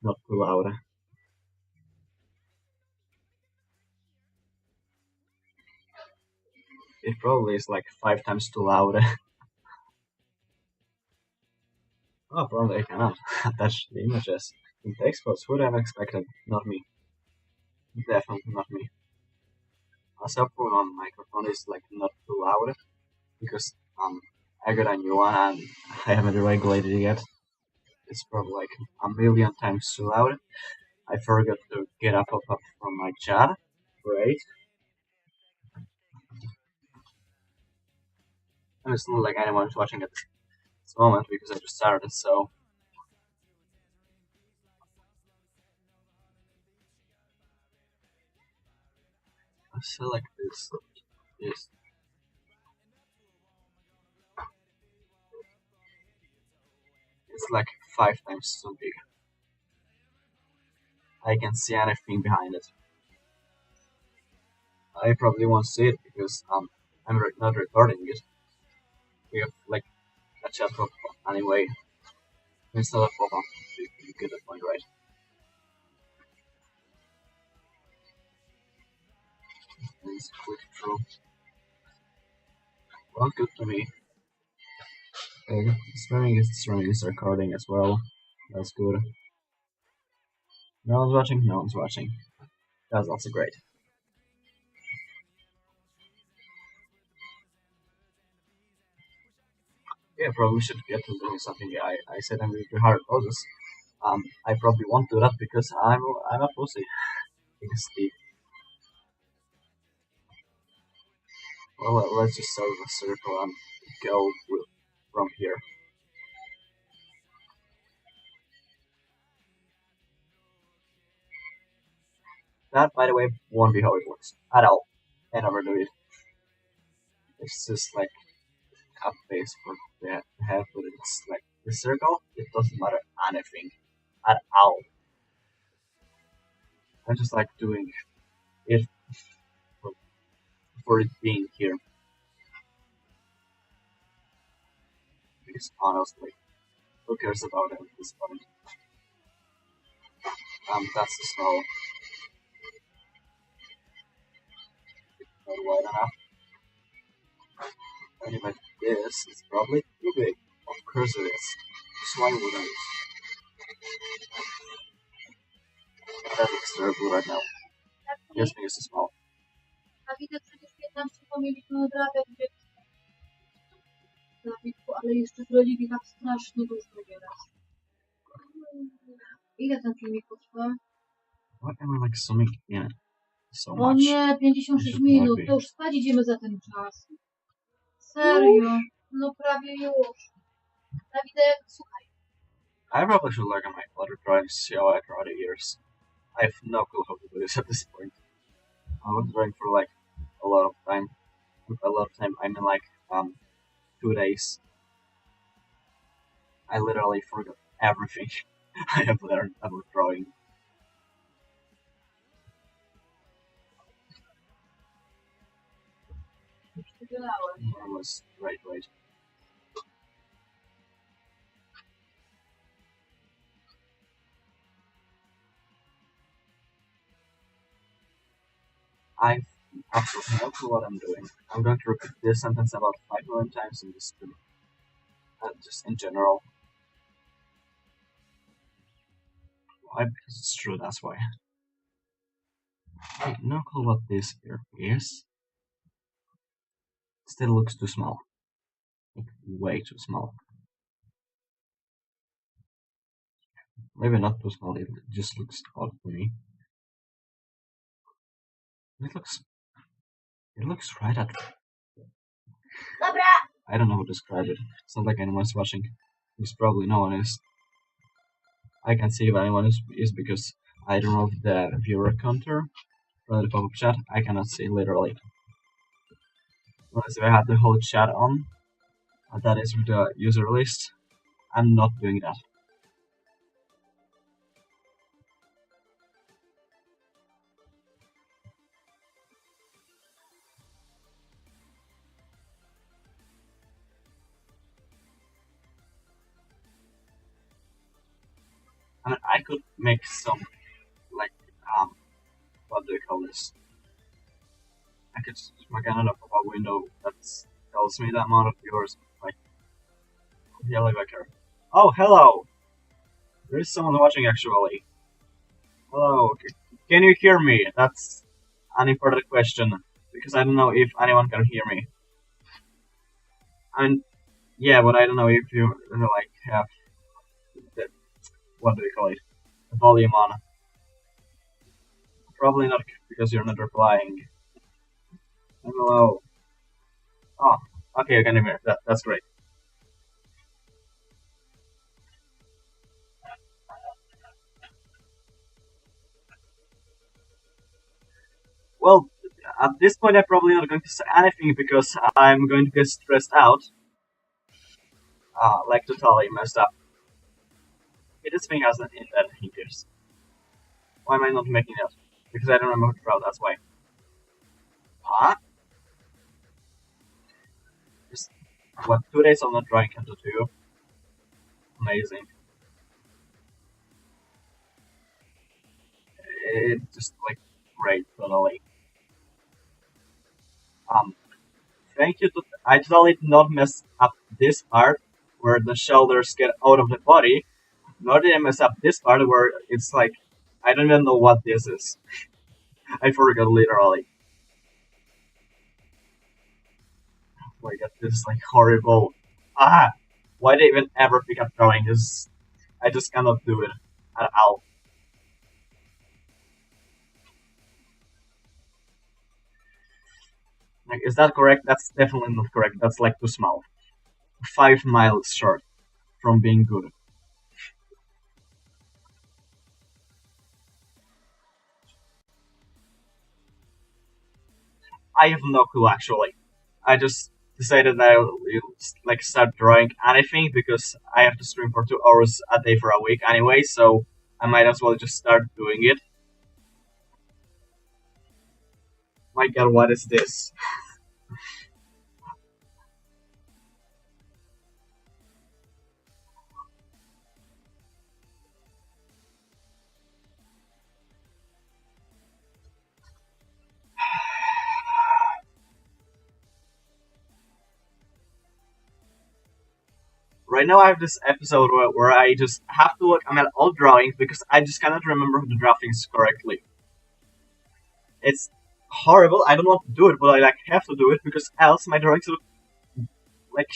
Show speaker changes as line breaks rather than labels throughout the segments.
not too loud. It probably is like 5 times too loud. Oh, probably I cannot attach the images in text posts. Would have expected? Not me. Definitely not me. A cell phone on microphone is like not too loud because I got a new one and I haven't regulated it yet. It's probably like a million times too loud. I forgot to get a pop-up from my chat. Great. And it's not like anyone's watching at this moment because I just started, so I select this. Yes. It's like 5 times too big. I can see anything behind it. I probably won't see it because not recording it. We have like a chat pop anyway. It's not a pop up. You get the point, right? It's quick through. Well, good to me. Okay, streaming is recording as well. That's good. No one's watching. No one's watching. That's also great. Yeah, probably should get to doing something. I said I'm going to hard poses. I probably won't do that because I'm a pussy. Because the well, let's just start with a circle and go from here. That, by the way, won't be how it works at all. I never do it. It's just like cut base for the head, but it's like the circle. It doesn't matter anything at all. I just like doing it for, for it being here. Because honestly, who cares about it at this point? That's the smell. Not wide enough. And if I do this, it's probably too big. Of course it is. So why would I? That looks terrible right now. Just because it's small.
A widać przecież 15 pomieliśmy od radę, gdzie Dawidku, ale jeszcze zrobili tak strasznie dużo nieraz. Ile ten filmik potrwa?
Why am I like zooming in so
O
much?
nie, 56
Should
minut,
not be.
to już spać idziemy za ten czas. Serio? No prawie już. Dawidek, słuchaj.
I probably should look at my other drawings, see how I draw the ears. I have no clue how to do this at this point. I was drawing for like a lot of time. With a lot of time, I mean like 2 days. I literally forgot everything I have learned about drawing. Almost right. I've absolutely no clue what I'm doing. I'm going to repeat this sentence about 5 million times in this stream. Just in general. Why? Because it's true, that's why. I have no clue what this here is. Still looks too small. Like, way too small. Maybe not too small, it just looks odd to me. It looks right at. I don't know how to describe it. It's not like anyone's watching. Because probably no one is. I can see if anyone is because I don't know the viewer counter from the pop-up chat. I cannot see literally. Unless if I have the whole chat on, that is with the user list. I'm not doing that. I mean, I could make some like um, what do you call this? I could just make another pop-up window that tells me the amount of viewers, like the elevator. Oh, hello! There is someone watching actually. Hello, can you hear me? That's an important question because I don't know if anyone can hear me. And yeah, but I don't know if you like have the, what do you call it? The volume on. Probably not because you're not replying. Hello. Oh, okay, I can hear. That's great. Well, at this point, I'm probably not going to say anything because I'm going to get stressed out, like totally messed up. Okay, this thing hasn't anything here. Why am I not making it? Because I don't remember how to draw. That's why. Huh? Just what 2 days of not drawing can do to you? Amazing. It's just like great, totally. Um, thank you. I totally did not mess up this part where the shoulders get out of the body. Nor did I mess up this part where it's like I don't even know what this is. I forgot literally. Oh my god, this is like horrible. Ah, why did I even ever pick up drawing? This I just cannot do it at all. Like, is that correct? That's definitely not correct. That's like too small. 5 miles short from being good. I have no clue actually. I just decided that I will like start drawing anything because I have to stream for 2 hours a day for a week anyway, so I might as well just start doing it. My god, what is this? Right now I have this episode where I just have to look at all drawings because I just cannot remember the draw things correctly. It's horrible. I don't want to do it, but I like have to do it because else my drawings look like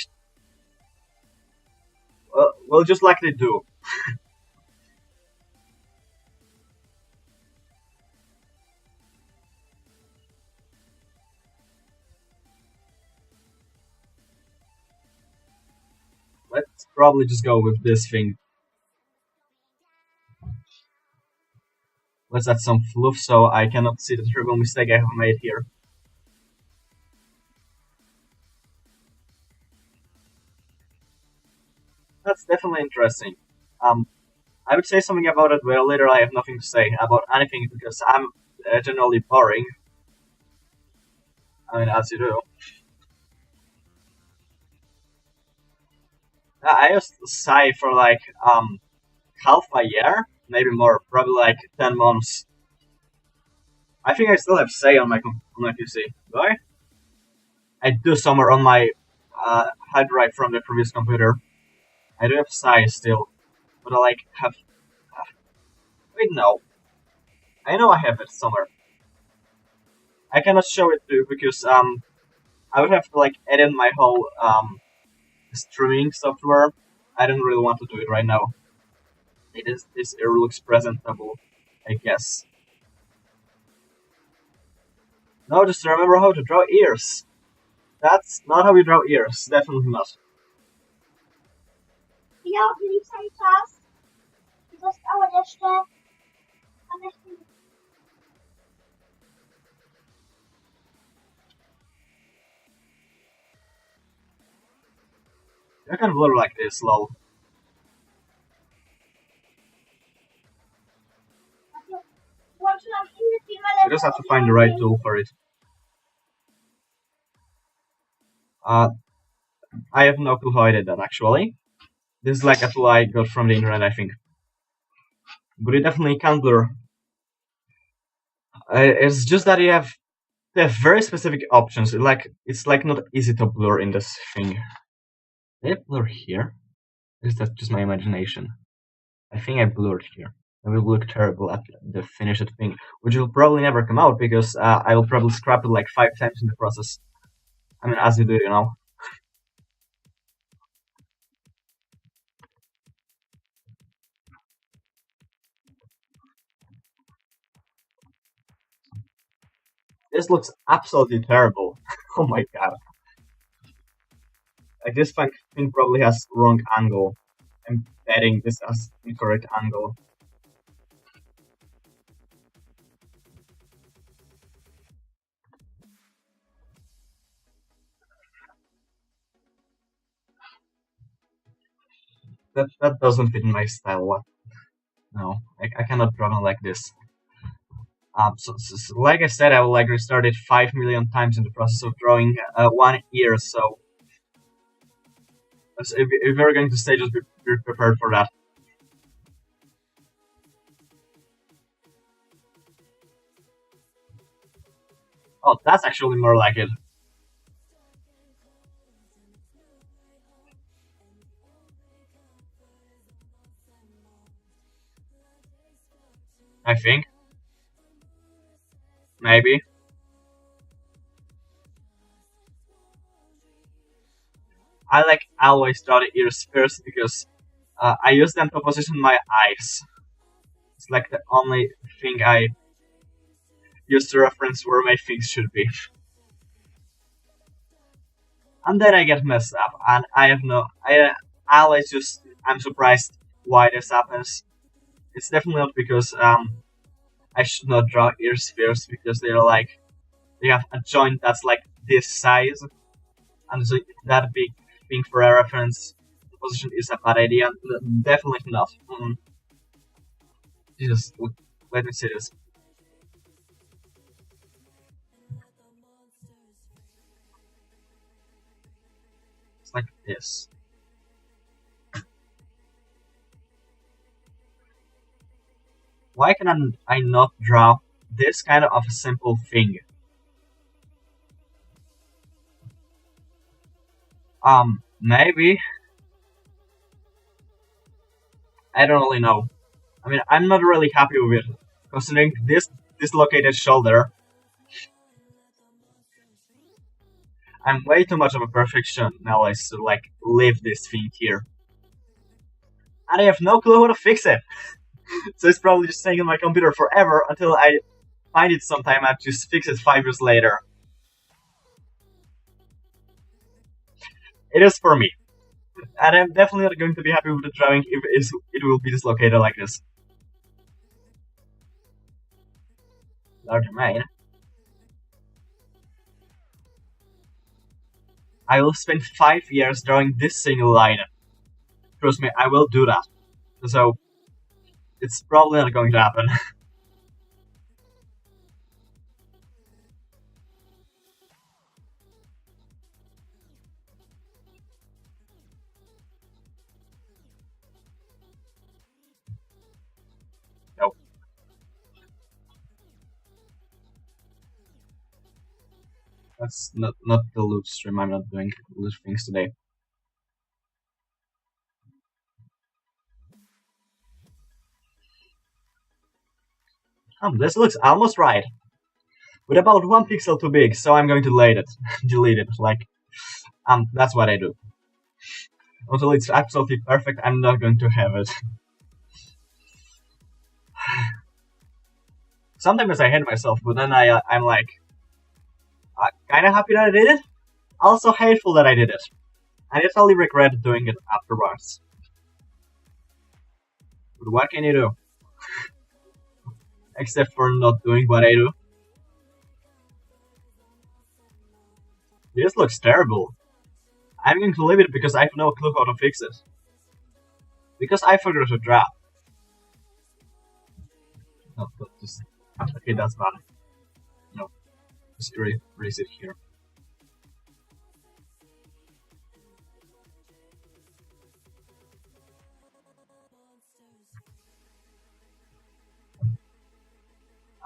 well just like they do. Let's probably just go with this thing. Let's add some fluff so I cannot see the terrible mistake I have made here. That's definitely interesting. I would say something about it, but later I have nothing to say about anything because I'm generally boring. I mean, as you do. I used Psy for like half a year, maybe more, probably like 10 months. I think I still have Say on my PC. Do I? I do somewhere on my hard drive from the previous computer. I do have Psy still, but I like have. Wait, no. I know I have it somewhere. I cannot show it to you because I would have to like edit my whole streaming software. I don't really want to do it right now. It looks presentable, I guess. No, just remember how to draw ears. That's not how you draw ears. Definitely not.
Ja odliczaj czas. Zostało jeszcze 12 minut.
I can blur like this, lol.
Włączyłam inny film, ale...
You just have to find the right tool for it. Uh, I have no clue how I did that actually. This is like a tool I got from the internet, I think. but it definitely can blur. It's just that they have very specific options. It's like not easy to blur in this thing. Did I blur here? Or is that just my imagination? I think I blurred here. It will look terrible at the finished thing, which will probably never come out because I will probably scrap it like 5 times in the process. I mean, as you do, you know. This looks absolutely terrible. Oh my god. Like this thing probably has wrong angle. I'm betting this has incorrect angle. That doesn't fit in my style. What? No, I cannot draw like this. Like I said, I will like restart it 5 million times in the process of drawing one ear. So if you're going to stay, just be prepared for that. Oh, that's actually more like it. I think maybe I like always draw the ears first because I use them to position my eyes. It's like the only thing I use to reference where my things should be. And then I get messed up, and I have no. I always just. I'm surprised why this happens. It's definitely not because I should not draw ears first because they're like they have a joint that's like this size, and so that big thing for a reference position is a bad idea. Definitely not. Jesus, let me see this. It's like this. Why can I not draw this kind of a simple thing? Maybe I don't really know. I mean, I'm not really happy with it, considering this dislocated shoulder. I'm way too much of a perfectionist to like leave this thing here, and I have no clue how to fix it. So it's probably just staying on my computer forever until I find it sometime and just fix it 5 years later. It is for me, and I'm definitely not going to be happy with the drawing if it will be dislocated like this. Large main. I will spend 5 years drawing this single line. Trust me, I will do that. So it's probably not going to happen. No, that's not the loot stream. I'm not doing loot things today. This looks almost right, but about 1 pixel too big. So I'm going to delete it. Delete it. Like that's what I do. Until it's absolutely perfect, I'm not going to have it. Sometimes I hate myself, but then I'm like kind of happy that I did it. Also hateful that I did it. And I totally regret doing it afterwards. But what can you do? Except for not doing what I do. This looks terrible. I'm going to leave it because I have no clue how to fix it. Because I forgot to draw. No, just okay, that's bad. No, just erase it here.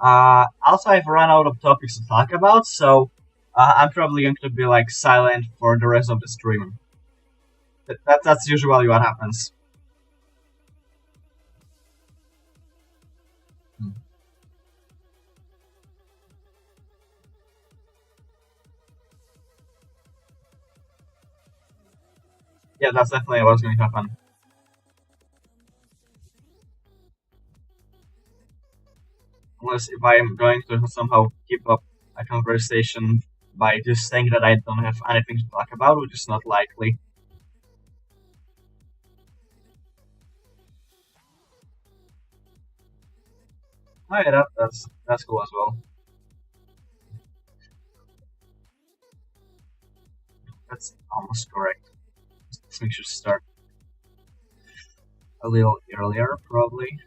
Also, I've run out of topics to talk about, so I'm probably going to be like silent for the rest of the stream. That's usually what happens. Hmm. Yeah, that's definitely what's going to happen. Unless if I'm going to somehow keep up a conversation by just saying that I don't have anything to talk about, which is not likely. Oh yeah, that's cool as well. That's almost correct. This thing should start a little earlier, probably.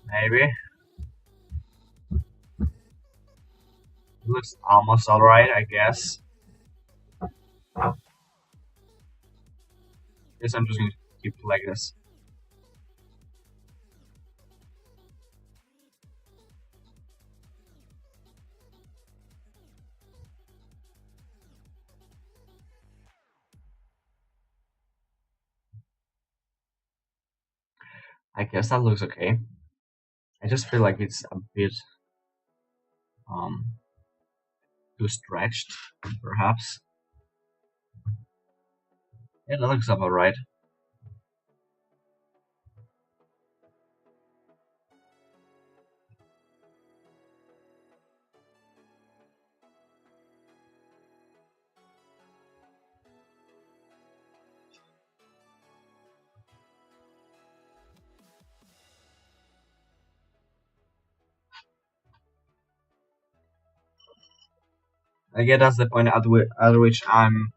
Maybe. It looks almost alright, I guess. Guess I'm just going to keep it like this. I guess that looks okay. I just feel like it's a bit um too stretched, perhaps. Yeah, that looks about right. I guess that's the point at which I'm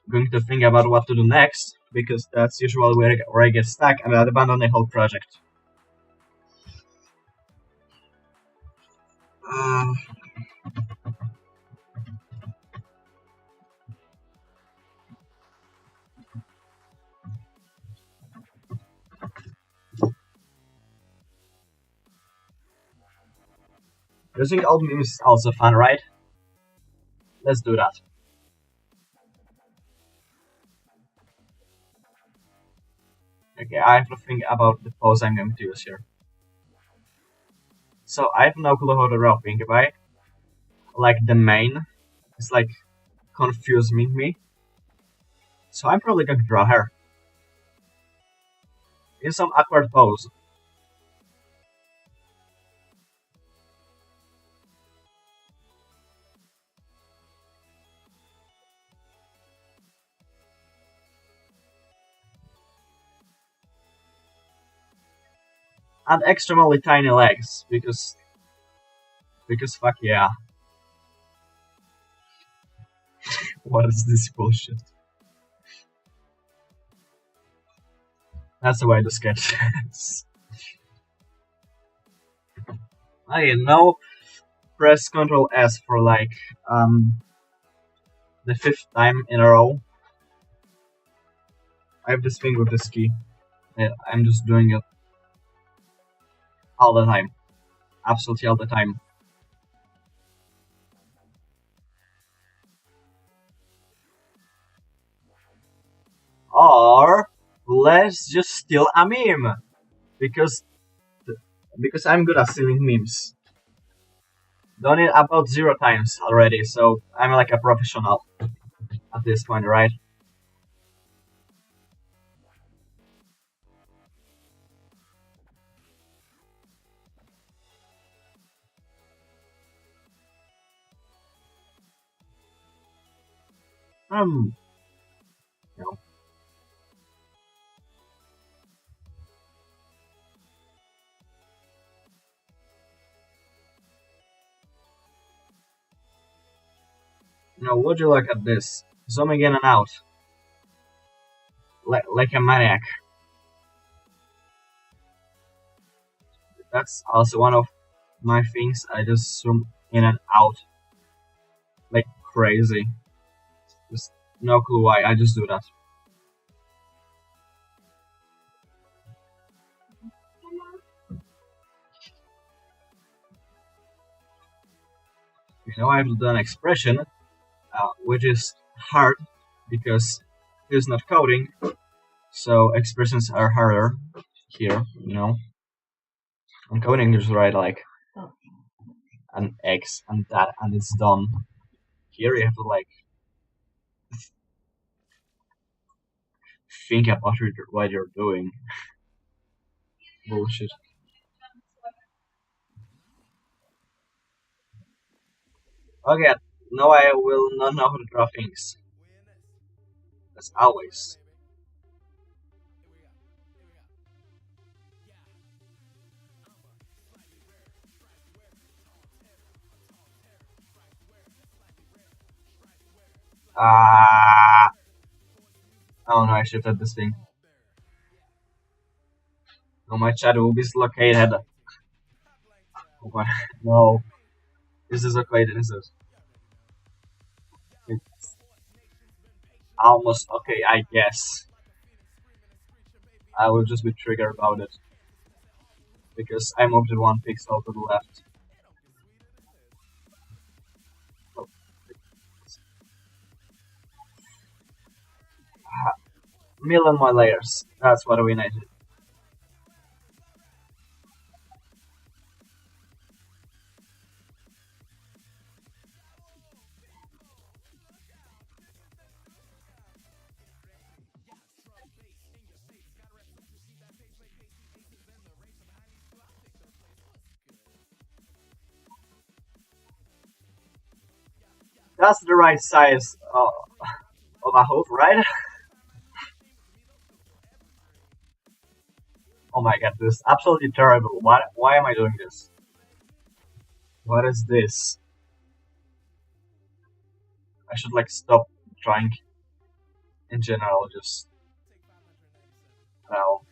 going to think about what to do next, because that's usually where I get stuck and I abandon the whole project. Uh, using old memes is also fun, right? Let's do that. Okay, I have to think about the pose I'm going to use here. So I have no clue how to draw Pinkie Pie. Like the main is like confusing me. So I'm probably going to draw her in some awkward pose. And extremely tiny legs, because fuck yeah. What is this bullshit? That's the way to sketch. I know. Press Control S for like the fifth time in a row. I have this thing with this key. I'm just doing it all the time, absolutely all the time. Or let's just steal a meme because because I'm good at stealing memes. Done it about 0 times already, so I'm like a professional at this point, right? Um, you know, would you look at this? Zooming in and out, like a maniac. That's also one of my things. I just zoom in and out like crazy. Just no clue why. I just do that. Now I have to do an expression, which is hard because it's not coding, so expressions are harder here, And coding just write like an X and that, and it's done. Here you have to like think about what you're doing. Bullshit. Okay, now I will not know how to draw things. As always. Ah, oh no, I shifted this thing. No, my chat will be dislocated. Oh my, no, this is okay. This is it's almost okay, I guess. I will just be triggered about it because I moved it one pixel to the left. Oh, million more layers. That's what we need. That's the right size of a hoop, right? Oh my god, this is absolutely terrible. Why am I doing this? What is this? I should like stop trying in general, just well.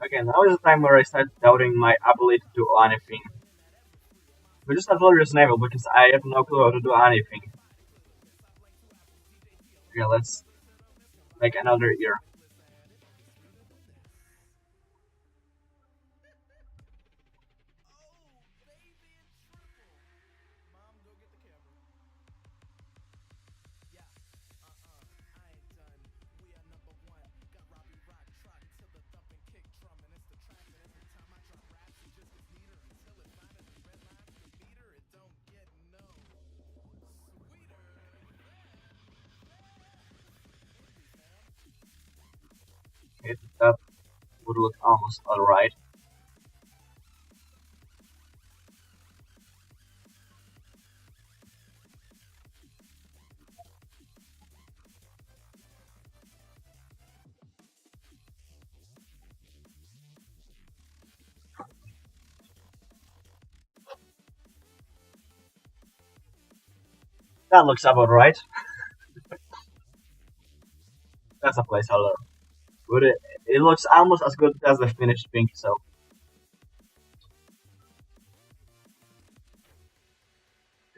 Okay, now is the time where I start doubting my ability to do anything. Which is not really reasonable because I have no clue how to do anything. Okay, let's make another ear. Okay, that would look almost alright. That looks about right. That's a placeholder. But it looks almost as good as the finished pink, so.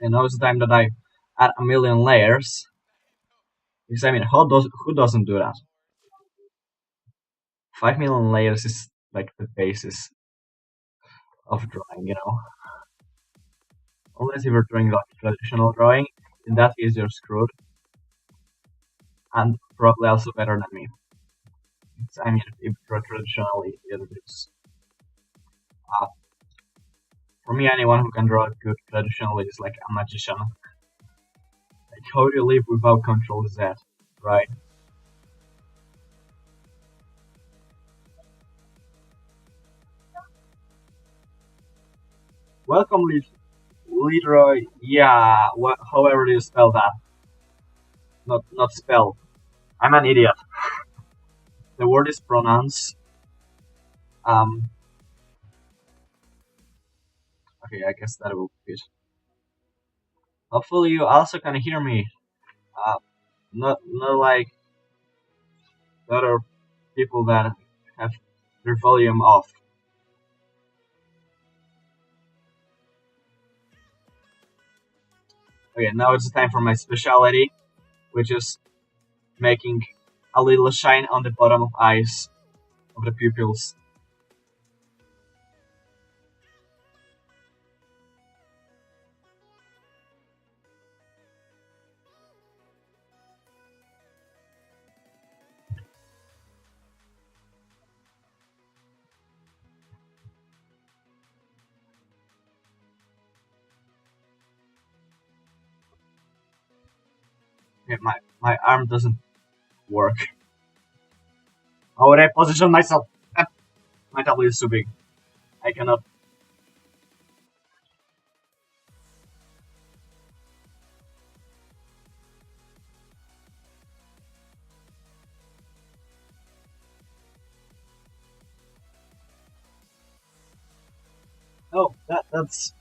And now it's the time that I add a million layers. Because I mean, who doesn't do that? 5 million layers is like the basis of drawing. Unless if you're doing like traditional drawing, in that case you're screwed. And probably also better than me. I mean, if you draw traditionally, it is. Uh, for me, anyone who can draw good traditionally is like a magician. Like, how do you live without control Z, right? Welcome, Leroy. Yeah, however you spell that. Not spell. I'm an idiot. The word is pronounced. Um. Okay, I guess that will be it. Hopefully, you also can hear me. Uh, not like other people that have their volume off. Okay, now it's time for my specialty, which is making a little shine on the bottom of eyes of the pupils. Okay, my arm doesn't work. How would I position myself? My tablet is too big. I cannot. Oh, that's.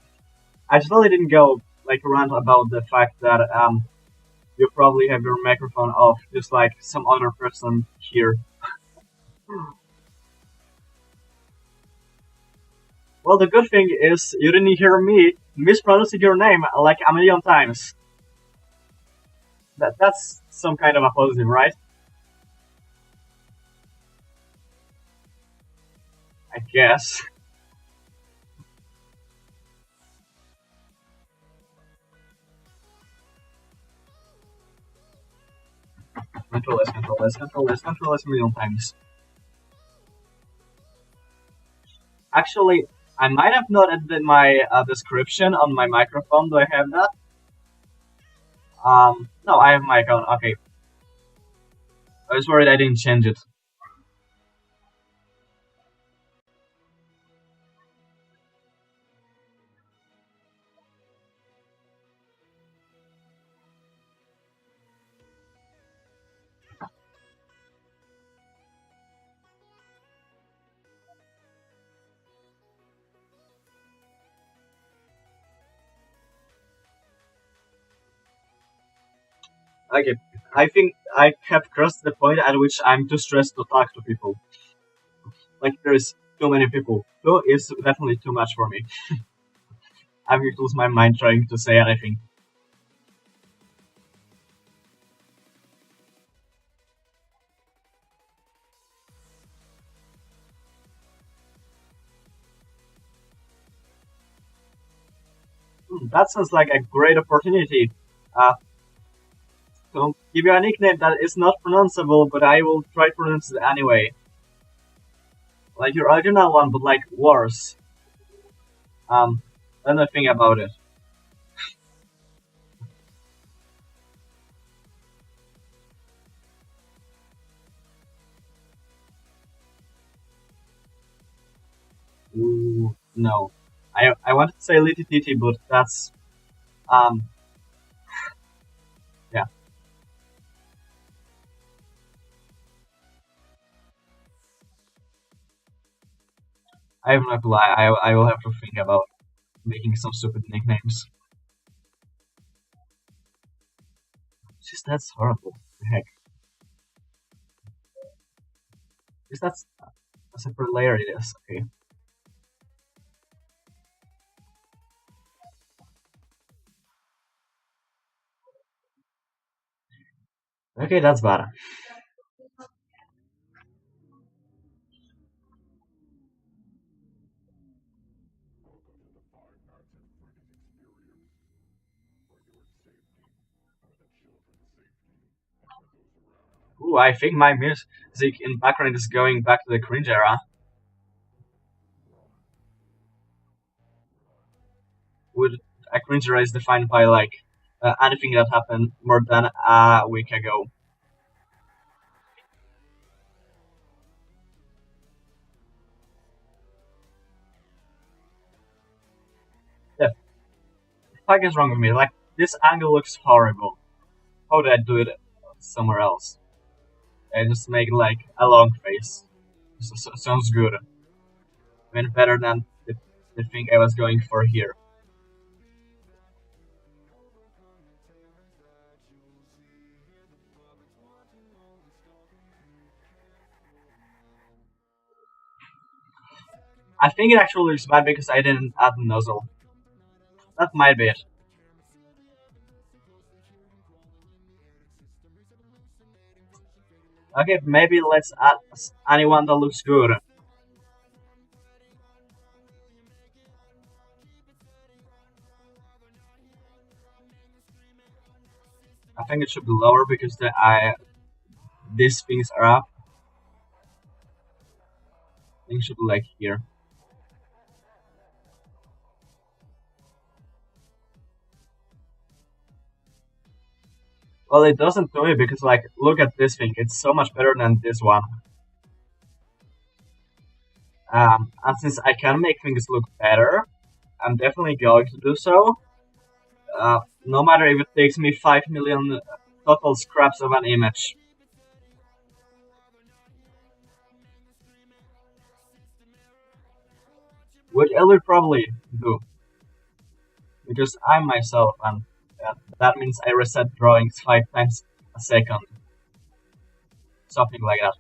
I totally didn't go like rant about the fact that you probably have your microphone off, just like some other person here. Well, the good thing is you didn't hear me mispronouncing your name like a million times. That's some kind of a positive, right? I guess. Control S a million times. Actually, I might have not added my description on my microphone. Do I have that? No, I have my account. Okay, I was worried I didn't change it. Okay, I think I have crossed the point at which I'm too stressed to talk to people. Like there is too many people. Two is definitely too much for me. I'm going to lose my mind trying to say anything. That sounds like a great opportunity. Uh, to give you a nickname that is not pronounceable, but I will try to pronounce it anyway. Like your original one, but like worse. Let me think about it. Ooh, no. I wanted to say Litty Titty, but that's um yeah. I have no clue. I will have to think about making some stupid nicknames. Just that's horrible. The heck. Just that's a separate layer it is. Okay. Okay, that's bad. Ooh, I think my music in background is going back to the cringe era. Would a cringe era is defined by like anything that happened more than a week ago. The fuck is wrong with me? Like this angle looks horrible. How did I do it somewhere else? I just make like a long face. Sounds good. I mean, better than the thing I was going for here. I think it actually looks bad because I didn't add the nozzle. That might be it. Okay, maybe let's add anyone that looks good. I think it should be lower because these things are up. I think it should be like here. Well, it doesn't do it because like look at this thing. It's so much better than this one. And since I can make things look better, I'm definitely going to do so. No matter if it takes me 5 million total scraps of an image. Which I will probably do. Because I'm myself and that means I reset drawings 5 times a second. Something like that.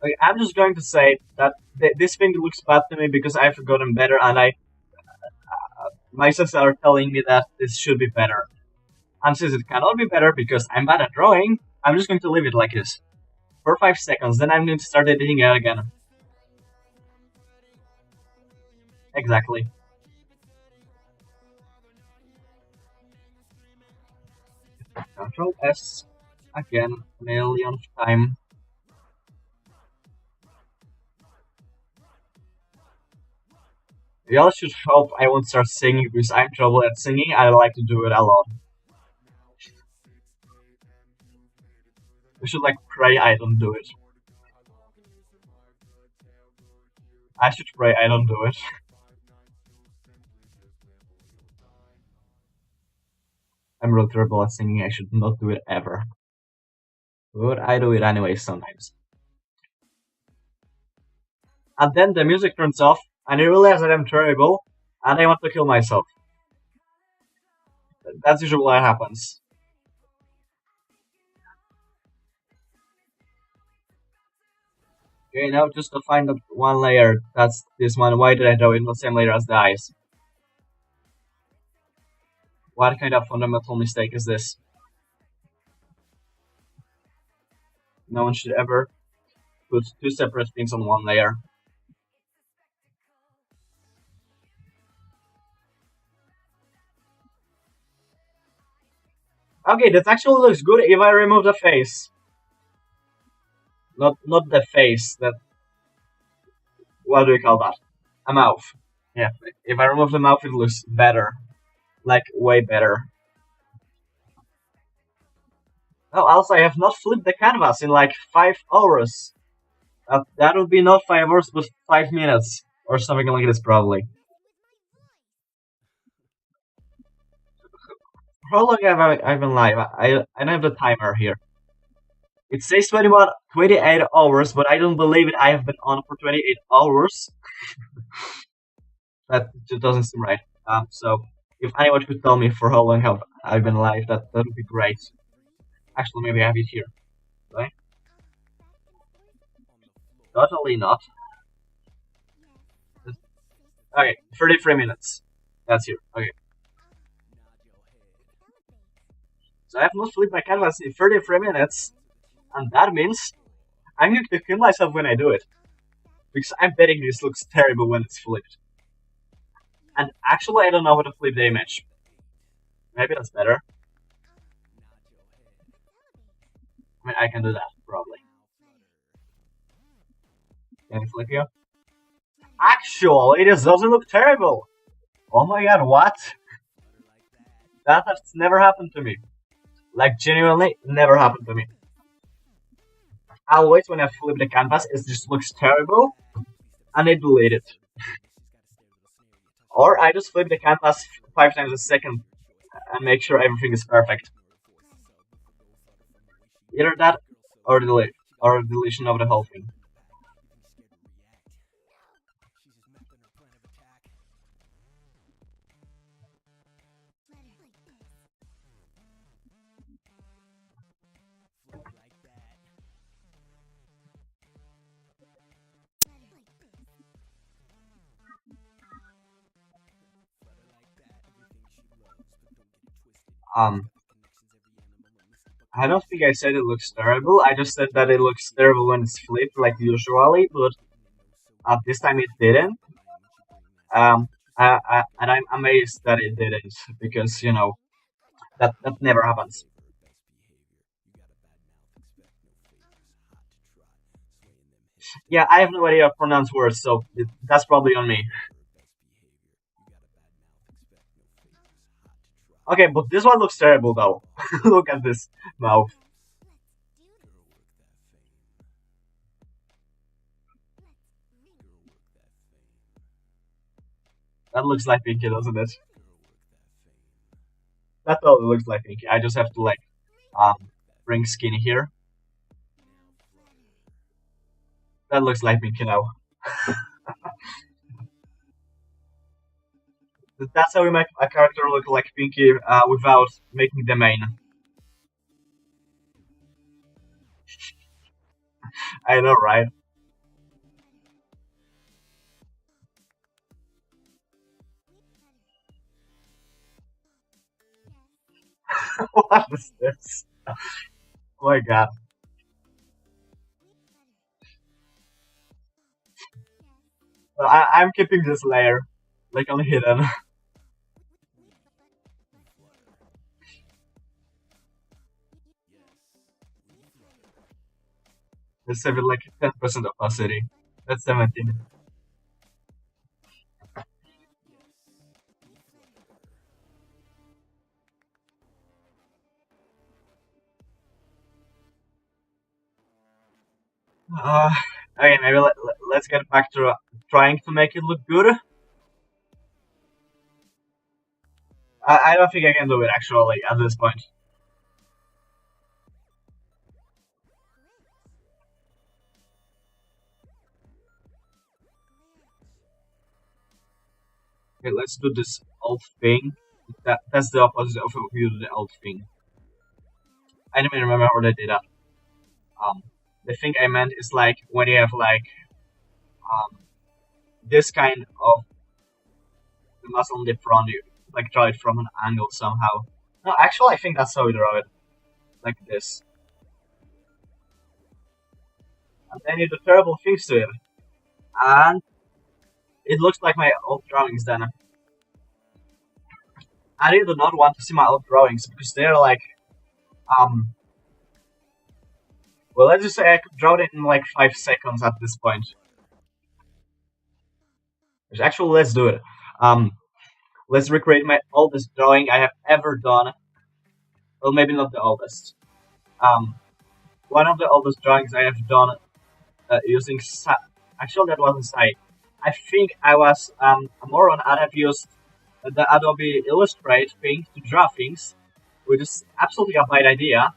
Like, I'm just going to say that this thing looks bad to me because I've forgotten better and my senses are telling me that this should be better. And since it cannot be better because I'm bad at drawing, I'm just going to leave it like this. For 5 seconds, then I'm going to start editing it again. Exactly. Control S again, millionth time. Y'all should hope I won't start singing because I'm trouble at singing. I like to do it alone. We should like pray I don't do it. I should pray I don't do it. I'm really terrible at singing. I should not do it ever. But I do it anyway sometimes. And then the music turns off, and I realize that I'm terrible, and I want to kill myself. That's usually what happens. Okay, now just to find that one layer. That's this one. Why did I draw it in the same layer as the eyes? What kind of fundamental mistake is this? No one should ever put two separate things on one layer. Okay, that actually looks good if I remove the face. Not the face. That what do we call that? A mouth. Yeah. If I remove the mouth, it looks better. Like way better. Oh, also I have not flipped the canvas in like 5 hours. That would be not 5 hours, but 5 minutes or something like this probably. How long have I been live? I don't have the timer here. It says 28 hours, but I don't believe it. I have been on for 28 hours. That just doesn't seem right. So if anyone could tell me for how long have I been live, that would be great. Actually, maybe I have it here. Right? Totally not. Okay, 33 minutes. That's here. Okay. So I have not flipped my canvas in 33 minutes, and that means I'm going to kill myself when I do it. Because I'm betting this looks terrible when it's flipped. And actually, I don't know how to flip the image. Maybe that's better. I mean, I can do that, probably. Can I flip you? Actually, this doesn't look terrible. Oh my god, what? That has never happened to me. Like, genuinely, never happened to me. Always, when I flip the canvas, it just looks terrible, and I delete it. Or I just flip the canvas 5 times a second and make sure everything is perfect. Either that or delete or deletion of the whole thing. Um, I don't think I said it looks terrible. I just said that it looks terrible when it's flipped, like usually, but this time it didn't. And I'm amazed that it didn't because that never happens. Yeah, I have no idea how to pronounce words, so that's probably on me. Okay, but this one looks terrible though. Look at this mouth. That looks like Pinky, doesn't it? That totally looks like Pinky. I just have to like bring Skinny here. That looks like Pinky now. That's how we make a character look like Pinky without making the main. I know, right? What is this? Oh my god. I'm keeping this layer like on hidden. Let's save it like 10% opacity. That's 17. Uh, okay, maybe let's get back to trying to make it look good. I don't think I can do it actually at this point. Okay, let's do this alt thing. That's the opposite of you do the alt thing. I don't even remember how they did that. Um, the thing I meant is like when you have like um this kind of the muscle on the front, you like draw it from an angle somehow. No, actually, I think that's how we draw it, like this. And then you do terrible things to it, and it looks like my old drawings. Then I really do not want to see my old drawings because they're like um. Well, let's just say I could draw it in like 5 seconds at this point. Which actually, let's do it. Um, let's recreate my oldest drawing I have ever done. Well, maybe not the oldest. Um, one of the oldest drawings I have done using actually that wasn't Sai. I think I was a moron. I have used the Adobe Illustrate thing to draw things, which is absolutely a bad idea.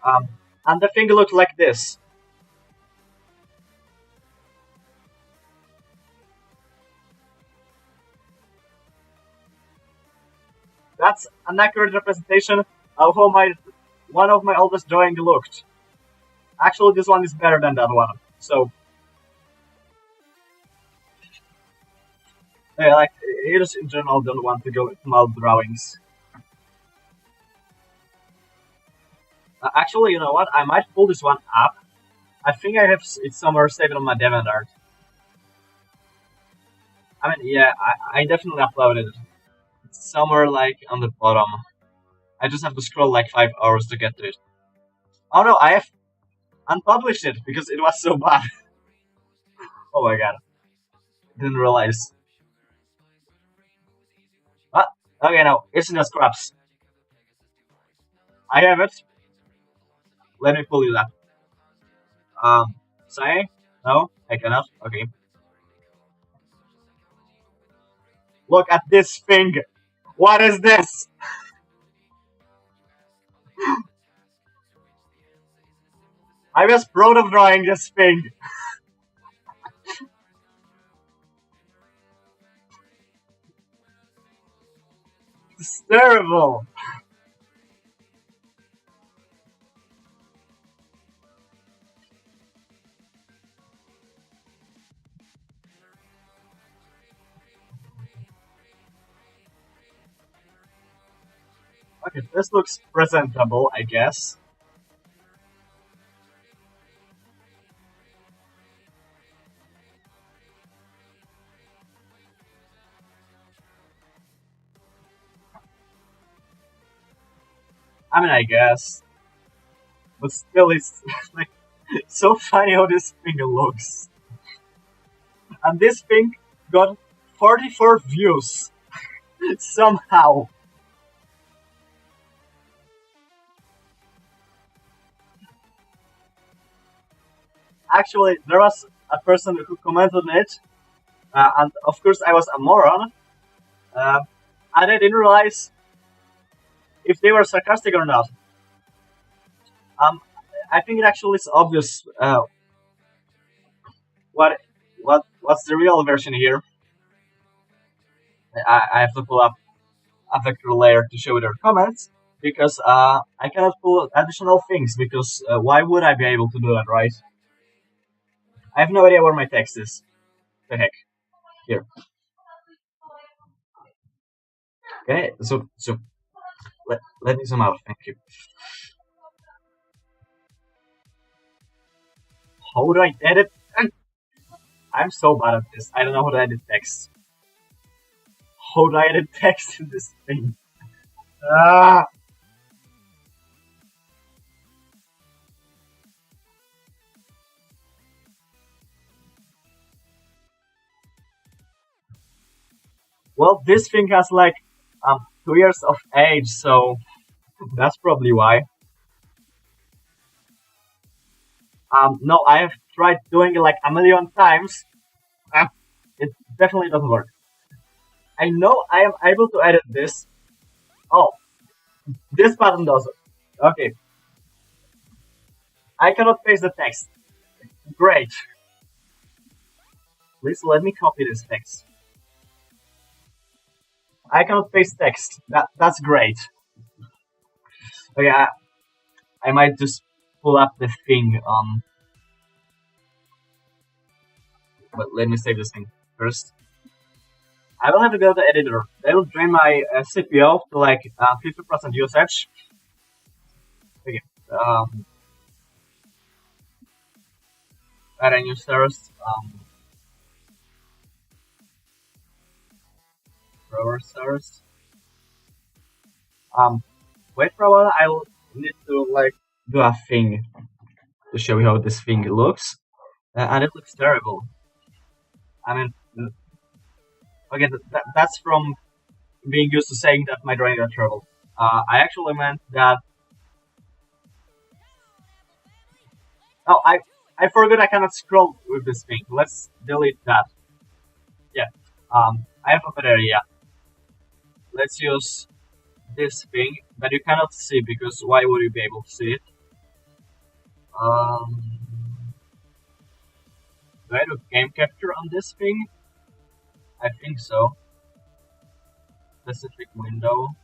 Um, and the thing looked like this. That's an accurate representation of how my one of my oldest drawing looked. Actually, this one is better than that one. So, yeah, like, I just in general don't want to go with my drawings. Actually, you know what? I might pull this one up. I think I have it somewhere saved on my DeviantArt. I mean, yeah, I definitely uploaded it. It's somewhere like on the bottom. I just have to scroll like 5 hours to get to it. Oh no, I have unpublished it because it was so bad. Oh my god, didn't realize. Ah, okay, no, it's in the scraps. I have it. Let me pull it up. Say no, I cannot. Okay, look at this thing. What is this? I was proud of drawing this thing. It's terrible. Okay, this looks presentable, I guess. I mean, I guess. But still, it's like so funny how this thing looks. And this thing got 44 views somehow. Actually, there was a person who commented on it, and of course, I was a moron, uh, and I didn't realize if they were sarcastic or not. Um, I think it actually is obvious what what's the real version here. I have to pull up a vector layer to show their comments because I cannot pull additional things because why would I be able to do that, right? I have no idea where my text is. The heck. Here. Okay, so let me zoom out. Thank you. How do I edit? I'm so bad at this. I don't know how to edit text. How do I edit text in this thing? Ah. Well, this thing has like 2 years of age, so that's probably why. No, I have tried doing it like a million times. Ah, it definitely doesn't work. I know I am able to edit this. Oh, this button does it. Okay, I cannot paste the text. Great. Please let me copy this text. I cannot paste text. That's great. Okay, I might just pull up the thing. But let me save this thing first. I will have to go to the editor. That will drain my CPU to like 50% usage. Okay. Add a new source. Drawer source. Wait for a while. I will need to like do a thing to show you how this thing looks, and it looks terrible. I mean, okay, that's from being used to saying that my drawings are terrible. I actually meant that. Oh, I forgot I cannot scroll with this thing. Let's delete that. Yeah. I have a better idea. Let's use this thing that you cannot see because why would you be able to see it? Um, do I do game capture on this thing? I think so. Specific window.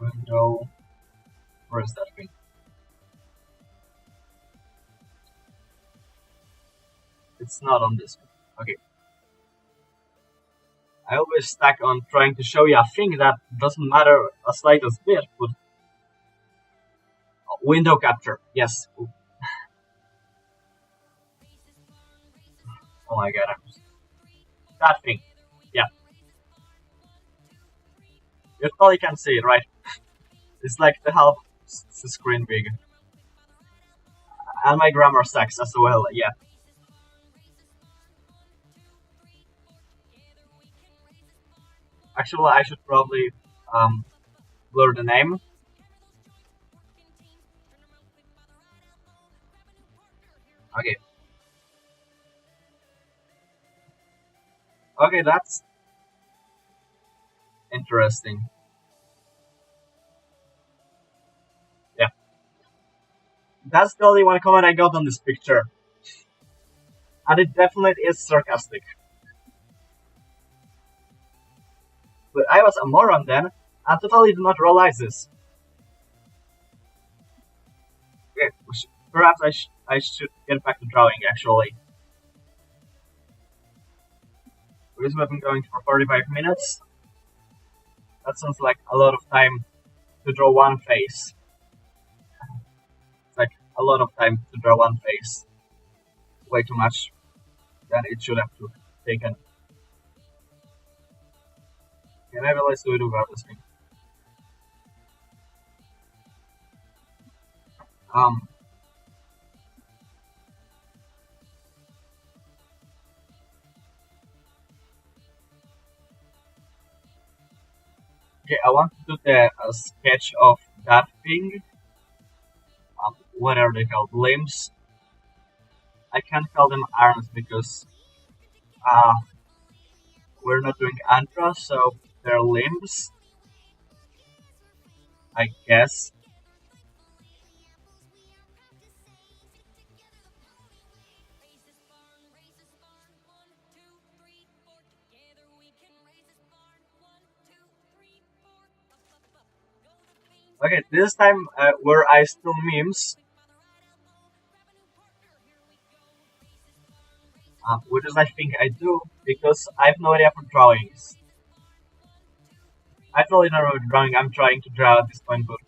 Window. Where is that thing? It's not on this one. Okay. I always stack on trying to show you a thing that doesn't matter a slightest bit, but window capture, yes. Oh my god, that thing, yeah. You probably can see it, right? It's like the half the screen big. And my grammar sucks as well, yeah. Actually, I should probably blur the name. Okay. Okay, that's interesting. Yeah. That's the only one comment I got on this picture. And it definitely is sarcastic. But I was a moron then, and totally did not realize this. Okay, perhaps I should get back to drawing actually. Because we've been going for 45 minutes. That sounds like a lot of time to draw one face. It's like a lot of time to draw one face. Way too much than it should have to taken. Okay, maybe let's do it without this thing. Um, okay, I want to do the sketch of that thing. What are they called? Limbs. I can't call them arms because uh, we're not doing Andra, so they're limbs, I guess. Okay, this time where I still memes, which is I think I do because I have no idea for drawings. I totally don't know what drawing I'm trying to draw at this point, but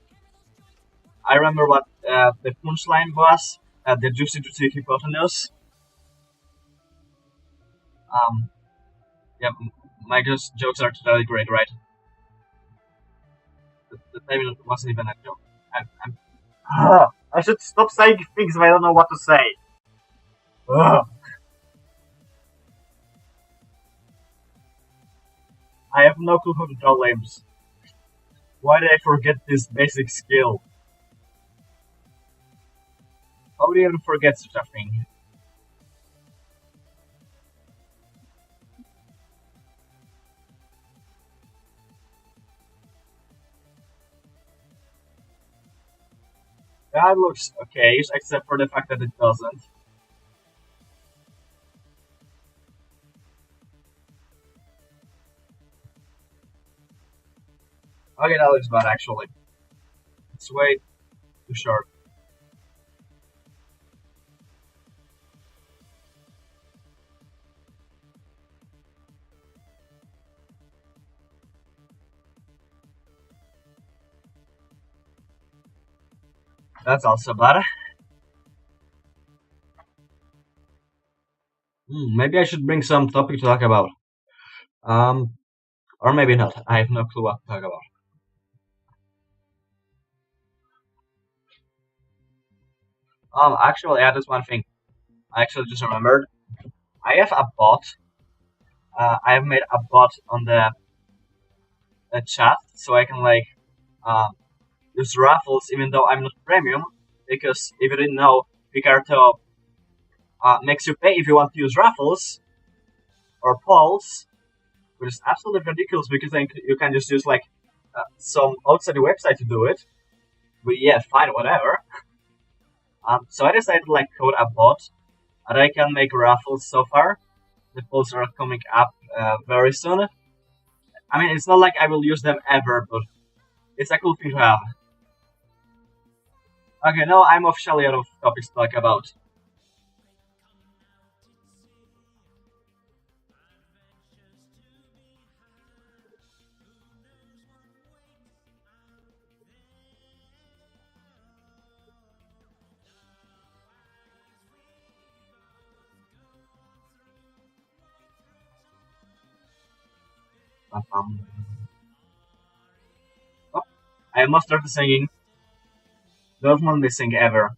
I remember what the punchline was, the juicy juicy hypotenuse. Um, yeah, my jokes are totally great, right? The time wasn't even a joke. I should stop saying things if I don't know what to say. Ugh. I have no clue how to draw limbs. Why did I forget this basic skill? How do you even forget such a thing? That looks okay, except for the fact that it doesn't. Okay, that looks bad actually. It's way too short. That's also bad. Maybe I should bring some topic to talk about. Um, or maybe not. I have no clue what to talk about. Actually, yeah, there's one thing. I actually just remembered. I have a bot. I have made a bot on the chat, so I can like um, use raffles even though I'm not premium. Because if you didn't know, Picarto makes you pay if you want to use raffles or polls, which is absolutely ridiculous because then you can just use like some outside the website to do it. But yeah, fine, whatever. So I decided to like code a bot and I can make raffles so far. The polls are coming up very soon. I mean, it's not like I will use them ever, but it's a cool thing to have. Okay, now I'm officially out of topics to talk about. Um, oh, I must start singing. Don't let me sing ever.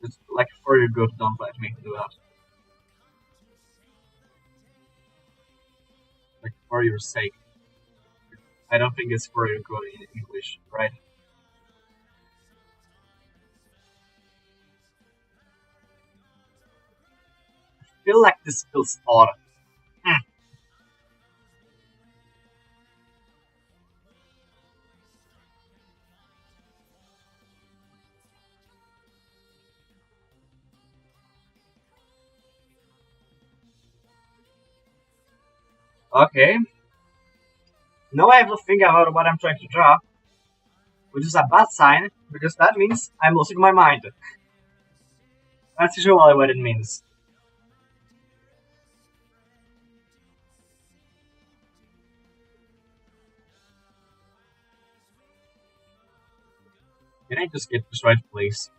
It's like for your good, don't let me do that. Like for your sake. I don't think it's for your good in English, right? I feel like this feels odd. Hmm. Okay. Now I have to think about what I'm trying to draw, which is a bad sign because that means I'm losing my mind. That's usually what it means. Can I just get this right, please?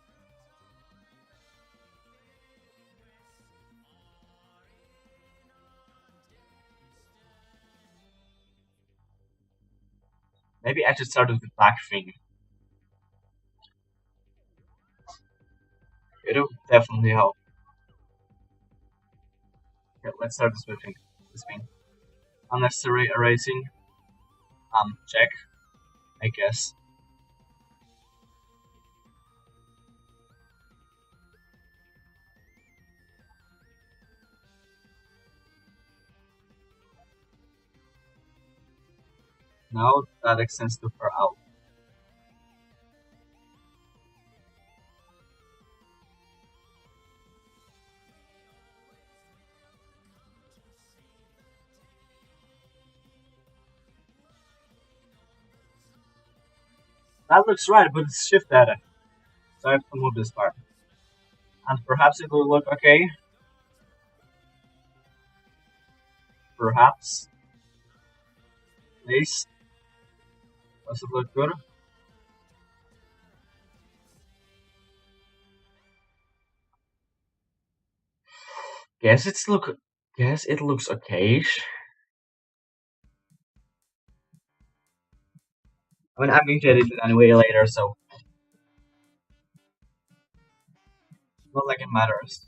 Maybe I should start with the back thing. It'll definitely help. Okay, let's start this thing. This thing. Unnecessary erasing. Check. I guess. Now that extends to per out. That looks right, but it's shift data. So I have to move this part. And perhaps it will look okay. Perhaps. Please. Does it look good? Guess it's look. Guess it looks okay. I mean, I'm going to edit it anyway later, so not like it matters.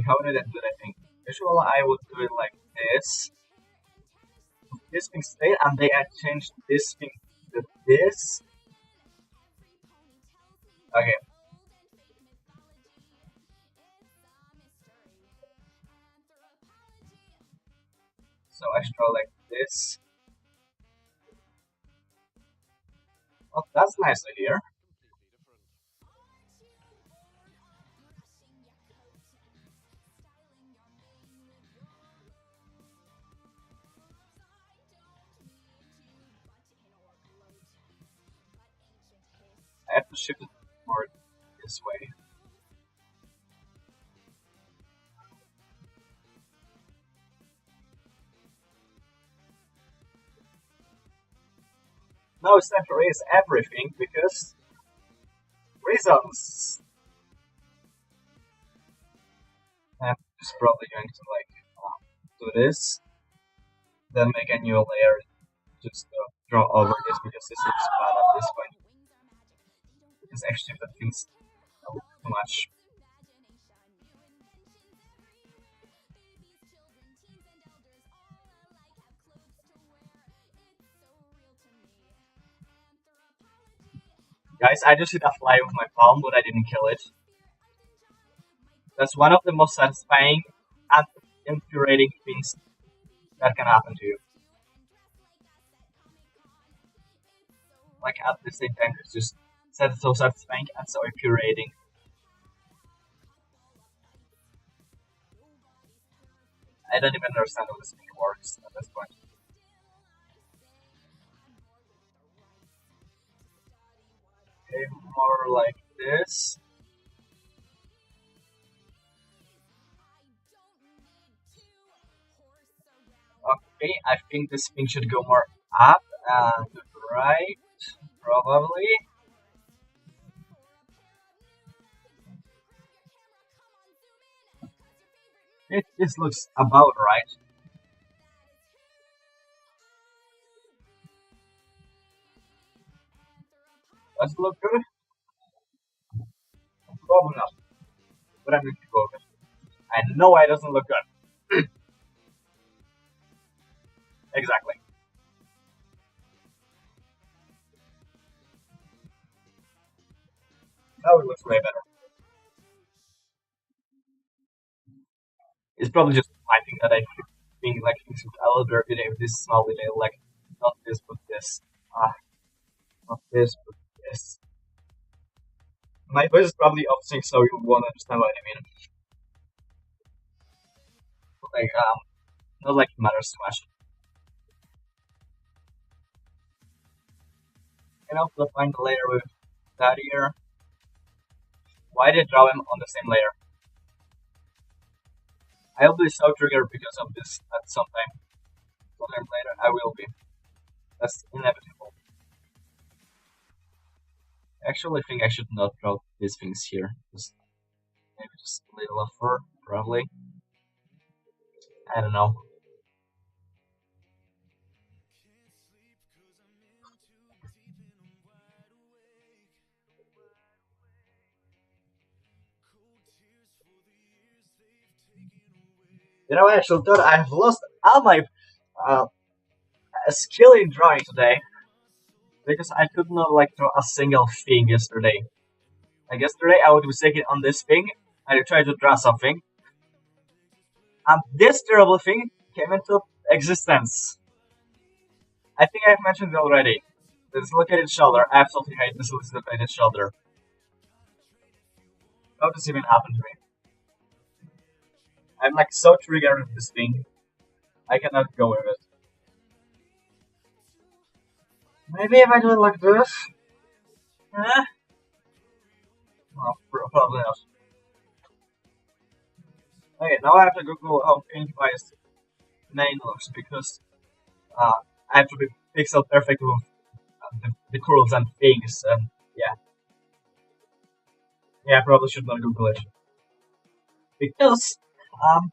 How did I do that thing? Usually I would do it like this. This thing stayed, and they had changed this thing to this. Okay. So I should go like this. Oh, that's nice to hear. I have to shift it more this way. Now it's time to erase everything because reasons. I'm just probably going to like do this, then make a new layer just to draw over this because this looks bad at this point. Because actually that feels a little too much. Guys, I just hit a fly with my palm, but I didn't kill it. That's one of the most satisfying and infuriating things that can happen to you. Like at the same time, it's just so satisfying and so infuriating. I don't even understand how this thing works at this point. Okay, more like this. Okay, I think this thing should go more up and right, probably. This looks about right. Does it look good? Probably not. But I'm going to go with it. I know why it doesn't look good. Exactly. Now it looks way better. It's probably just my thing that I think like things with a little bit of this small detail, like not this but this. Not this but this. My voice is probably off sync, so you won't understand what I mean. But, like not like it matters too much. And I'll find the layer with that here. Why did I draw him on the same layer? I'll be so triggered because of this at some time. Sometime later, I will be. That's inevitable. I actually think I should not draw these things here. Maybe just a little of fur, probably. I don't know. You know, I actually thought I've lost all my uh, skill in drawing today because I could not like draw a single thing yesterday. Like yesterday, I would be taking on this thing, I would try to draw something, and this terrible thing came into existence. I think I've mentioned it already. The dislocated shoulder. I absolutely hate this dislocated shoulder. How does this even happen to me? I'm like so triggered with this thing. I cannot go with it. Maybe if I do it like this. Eh? Well, probably not. Okay, now I have to Google how PaintUI's name looks because I have to be pixel perfect with the curls and things. And yeah, I probably should not Google it because um,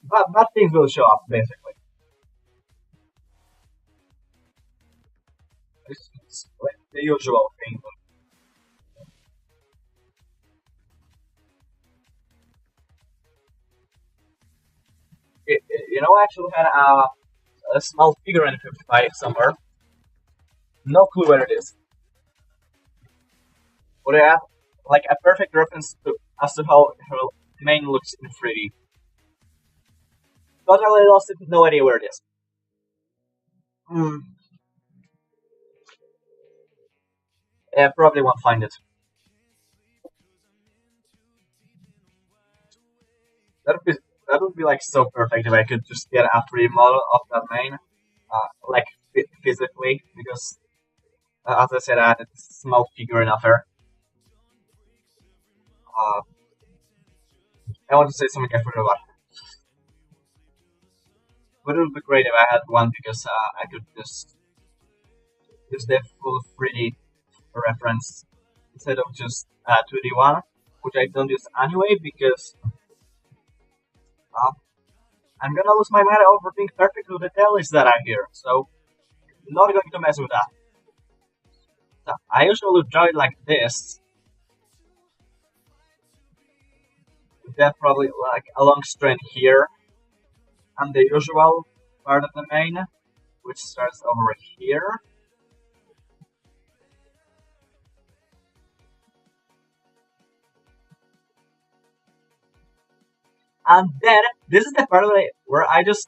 bad things will show up basically. It's like the usual thing. You know, I actually had a small figure in 55 somewhere. No clue where it is. But I have like a perfect reference to as to how her main looks in 3D. Totally lost it, no idea where it is. Hmm. Yeah, probably won't find it. That would be that would be like so perfect if I could just get a 3D model of that main, like physically, because as I said, I had a small figure of her. Uh, I want to say something I forgot about, but it would be great if I had one because I could just use the full 3D reference instead of just 2D one, which I don't use anyway because uh, I'm gonna lose my mind over being perfect with the details that are here. So not going to mess with that. So I usually draw it like this, then probably like a long strand here, and the usual part of the main, which starts over here. And then this is the part where I just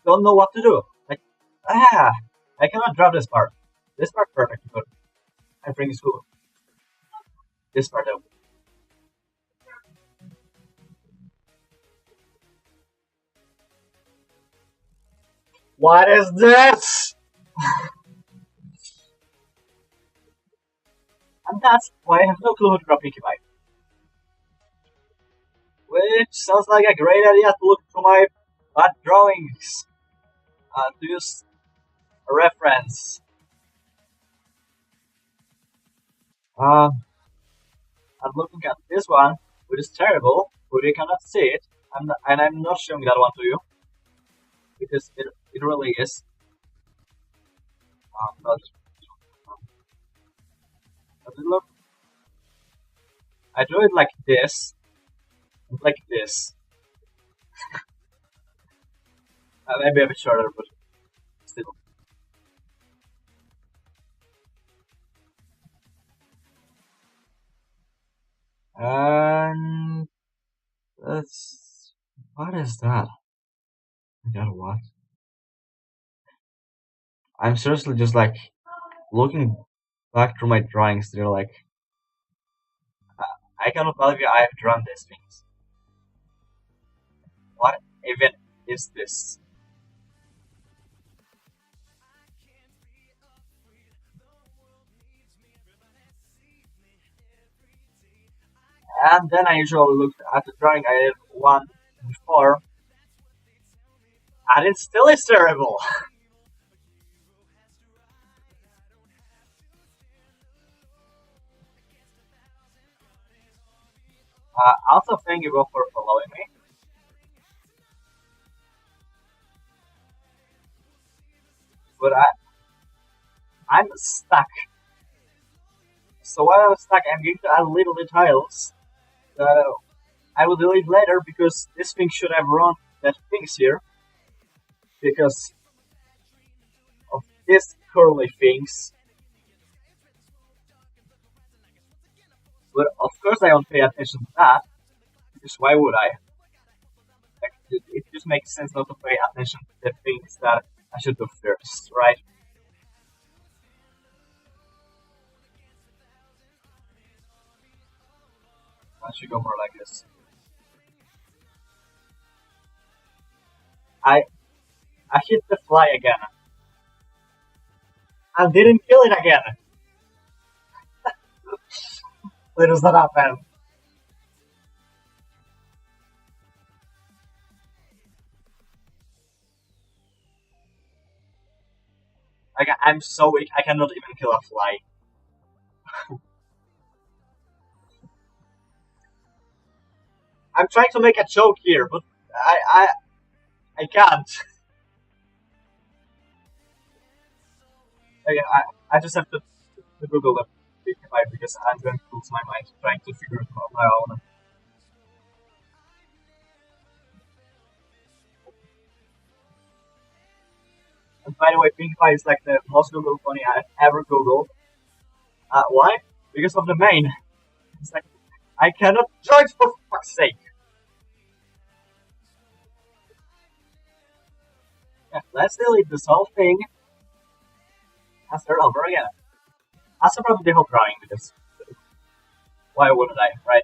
don't know what to do. Like, I cannot draw this part. This part perfect, but I think it's cool. This part though. What is this? And that's why I have no clue how to draw Pinkie Pie. Which sounds like a great idea to look through my bad drawings to use a reference. Uh, I'm looking at this one, which is terrible, but you cannot see it, and I'm not showing that one to you because it really is. Not, does it look? I drew it like this. Maybe a bit shorter, but still. And that's what is that? I got what? I'm seriously just like looking back through my drawings. They're like, I cannot believe I have drawn these things. What even is this? And then I usually look at the drawing I did one before, and it still is terrible. Also, thank you both for following me, but I'm stuck. So while I'm stuck, I'm going to add little details that I will delete later because this thing should have run that things here because of these curly things. But of course, I don't pay attention to that because why would I? Like, it just makes sense not to pay attention to the things that I should do first, right? I should go more like this. I I hit the fly again. I didn't kill it again. Why does that happen? Like I'm so weak, I cannot even kill a fly. I'm trying to make a joke here, but I can't. I just have to Google the PewDiePie because I'm going to lose my mind trying to figure it out my own. And by the way, PewDiePie is like the most Google funny I've ever Googled. Why? Because of the main. It's like I cannot judge for fuck's sake. Yeah, let's delete this whole thing and start over again. Also probably the whole drawing because why wouldn't I, right?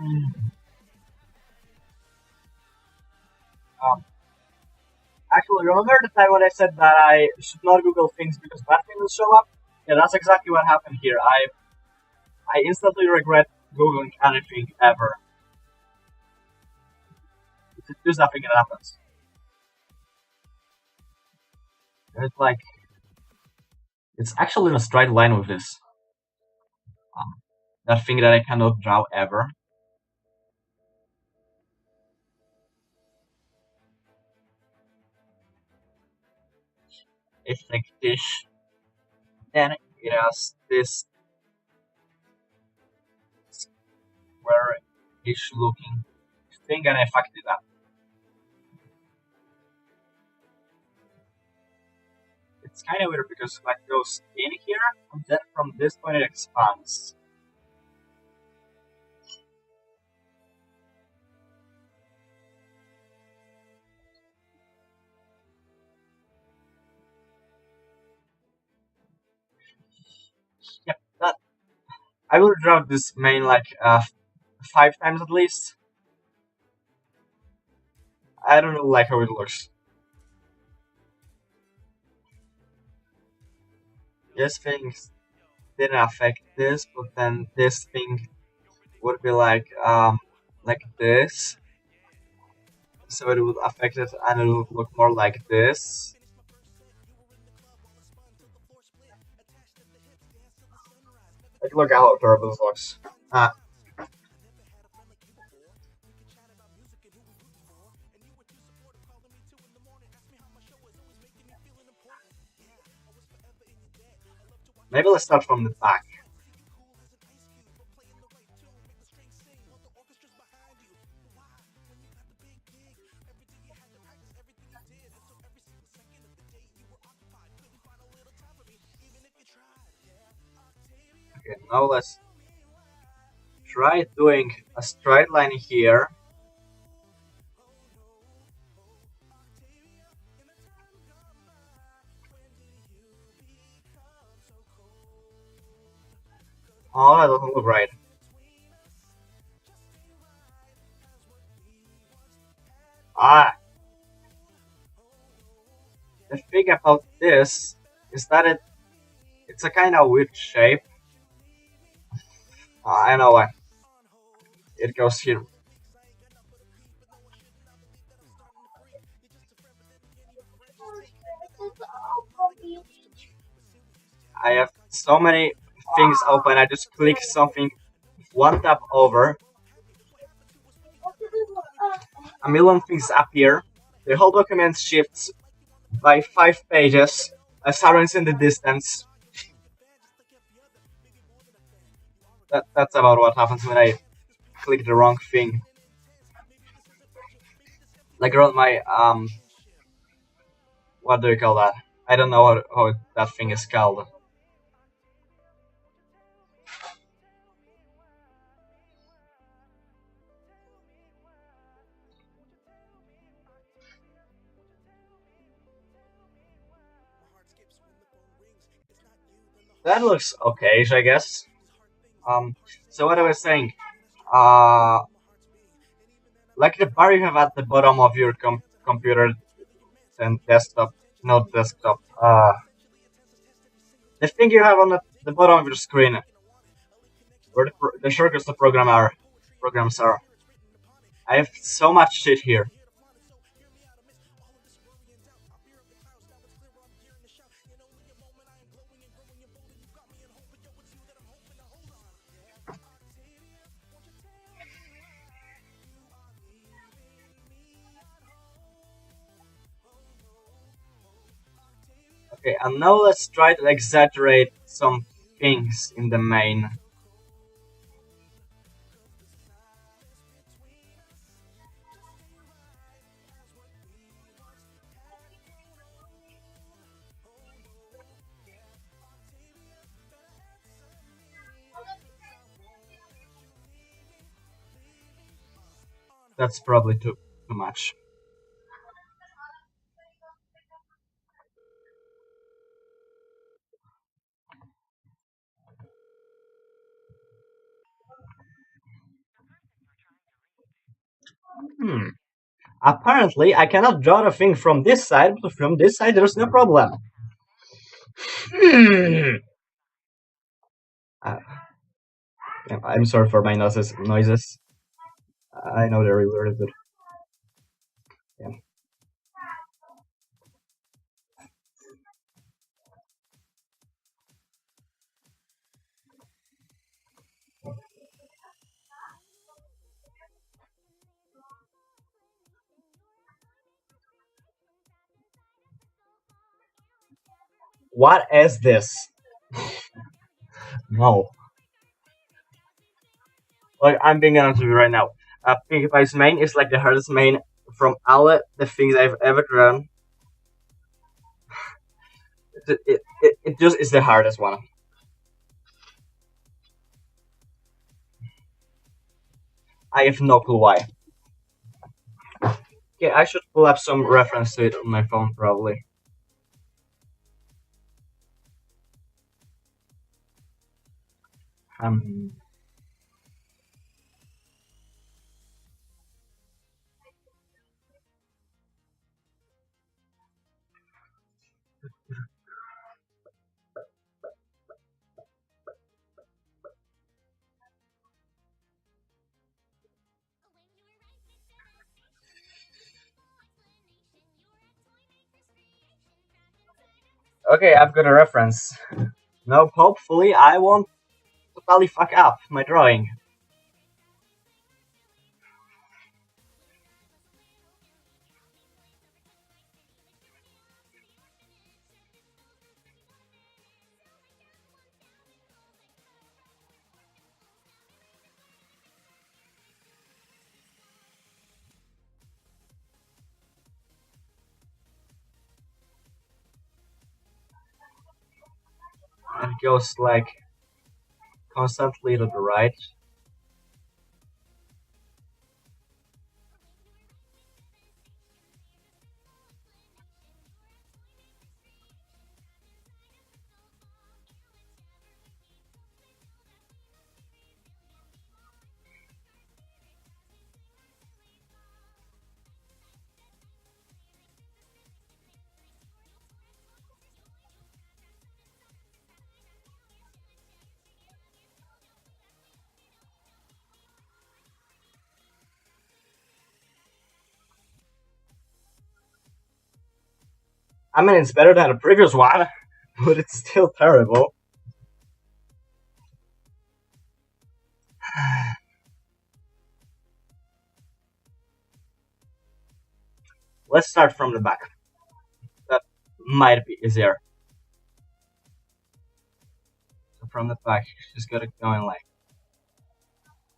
Um, Actually, remember the time when I said that I should not Google things because bad things will show up? Yeah, that's exactly what happened here. I instantly regret Googling anything ever. There's nothing that happens. It's like it's actually in a straight line with this. Um, that thing that I cannot draw ever. It's like this. Then it has this square-ish looking thing, and I fucked it up. It's kind of weird because like goes in here, and then from this point it expands. Yep, that I will draw this main like 5 times at least. I don't really like how it looks. This thing didn't affect this, but then this thing would be like this. So it would affect it and it would look more like this. Like look how adorable this looks. Maybe let's start from the back. Okay, now let's try doing a straight line here. Oh, that doesn't look right. Ah, the thing about this is that it's a kind of weird shape. I know why. It goes here. I have so many things open. I just click something, one tab over, a million things appear. The whole document shifts by 5 pages. Sirens in the distance. That's about what happens when I click the wrong thing. Like around my what do you call that? I don't know how that thing is called. That looks okay, I guess. Um, so what I was saying, uh, like the bar you have at the bottom of your computer and desktop, not desktop, the thing you have on the bottom of your screen, where the shortcuts to programs are. I have so much shit here. Okay, and now let's try to exaggerate some things in the main. That's probably too much. Hmm. Apparently, I cannot draw the thing from this side, but from this side there's no problem. Hmm. Uh, I'm sorry for my noises. I know they're really good. Yeah. What is this? No. Like, I'm being honest with you right now. Pinkie Pie's main is like the hardest main from all the things I've ever drawn. It just is the hardest one. I have no clue why. Yeah, I should pull up some reference to it on my phone, probably. Um, okay, I've got a reference. Nope, hopefully I won't totally fuck up my drawing. And it goes like constantly to the right. I mean, it's better than the previous one, but it's still terrible. Let's start from the back. That might be easier. So from the back, just gotta go in like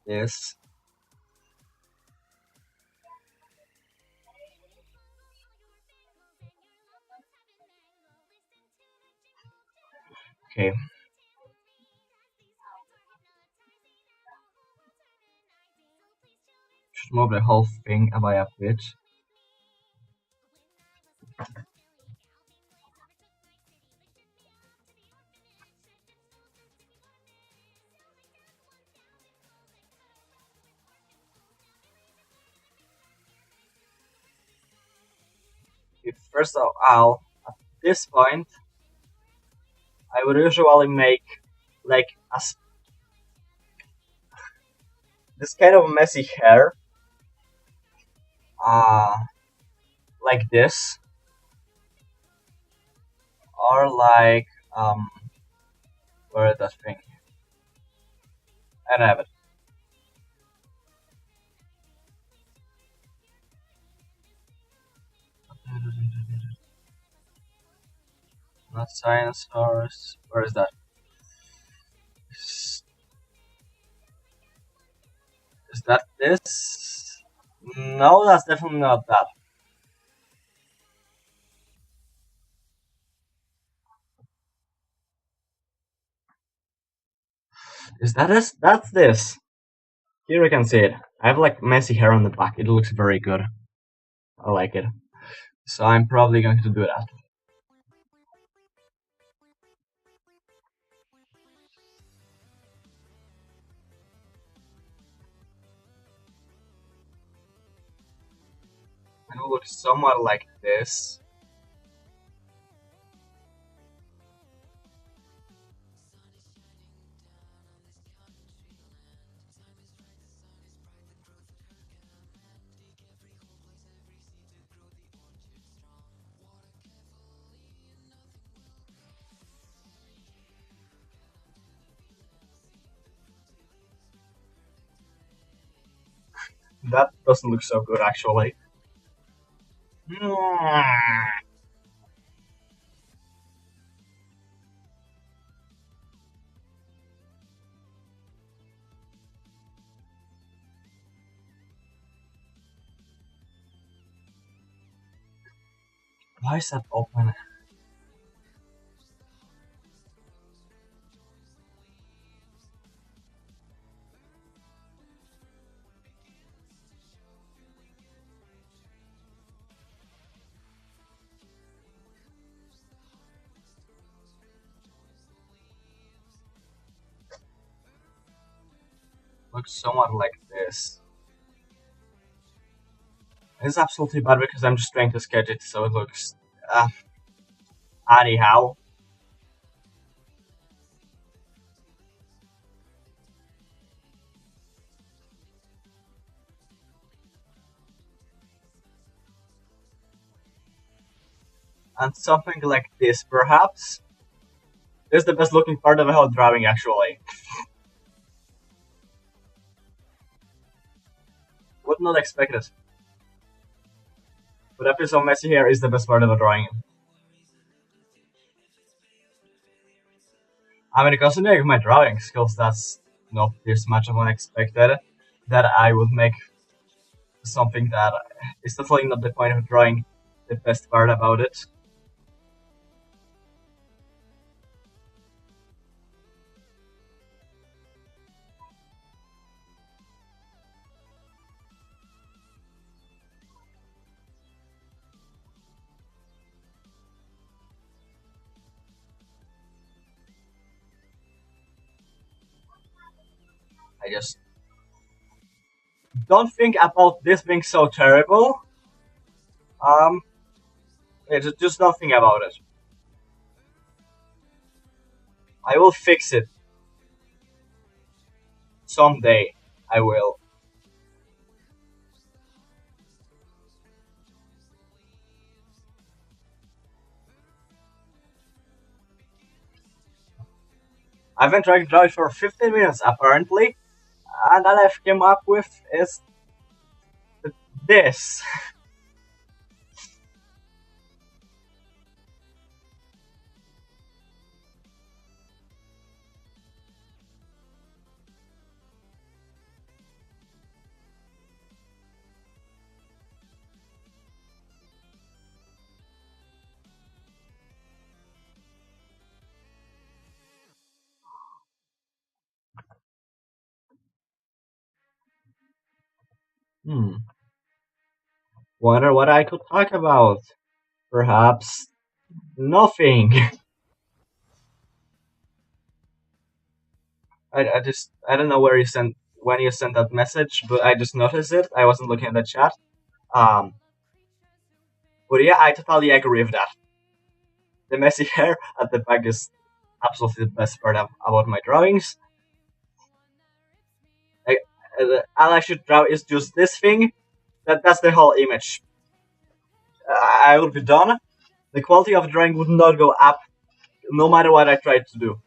this. Okay. Just move the whole thing by a bit. First of all, at this point, I would usually make like this kind of messy hair, uh, like this, or like where is that thing? I don't have it. Not dinosaurs. Where is that? Is that this? No, that's definitely not that. Is that this? That's this. Here you can see it. I have like messy hair on the back. It looks very good. I like it. So I'm probably going to do that. It will look somewhat like this. That doesn't look so good actually. Hmm. Why is that open? Looks somewhat like this. It's absolutely bad because I'm just trying to sketch it so it looks anyhow. And something like this perhaps. This is the best looking part of the whole drawing actually. Would not expect it. But that piece of messy hair is the best part of the drawing. I mean, considering my drawing skills, that's not this much of unexpected. That I would make something that is definitely not the point of drawing the best part about it. I just don't think about this being so terrible. Um, just don't think about it. I will fix it someday. I will. I've been trying to draw it for 15 minutes apparently, and all I've came up with is this. Hmm. Wonder what I could talk about. Perhaps nothing. I don't know where you sent when you sent that message, but I just noticed it. I wasn't looking at the chat. Um, but yeah, I totally agree with that. The messy hair at the back is absolutely the best part about my drawings. I, all I should draw is just this thing. That's the whole image. I would be done. The quality of the drawing would not go up, no matter what I tried to do.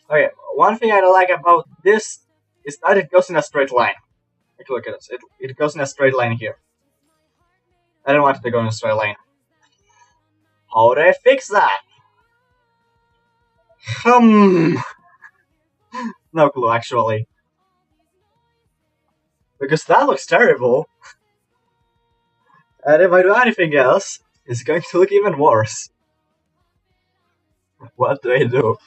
Okay, one thing I don't like about this is that it goes in a straight line. Like, look at this. It goes in a straight line here. I don't want it to go in a straight line. How do I fix that? Hmm. No clue, actually. Because that looks terrible. And if I do anything else, it's going to look even worse. What do I do?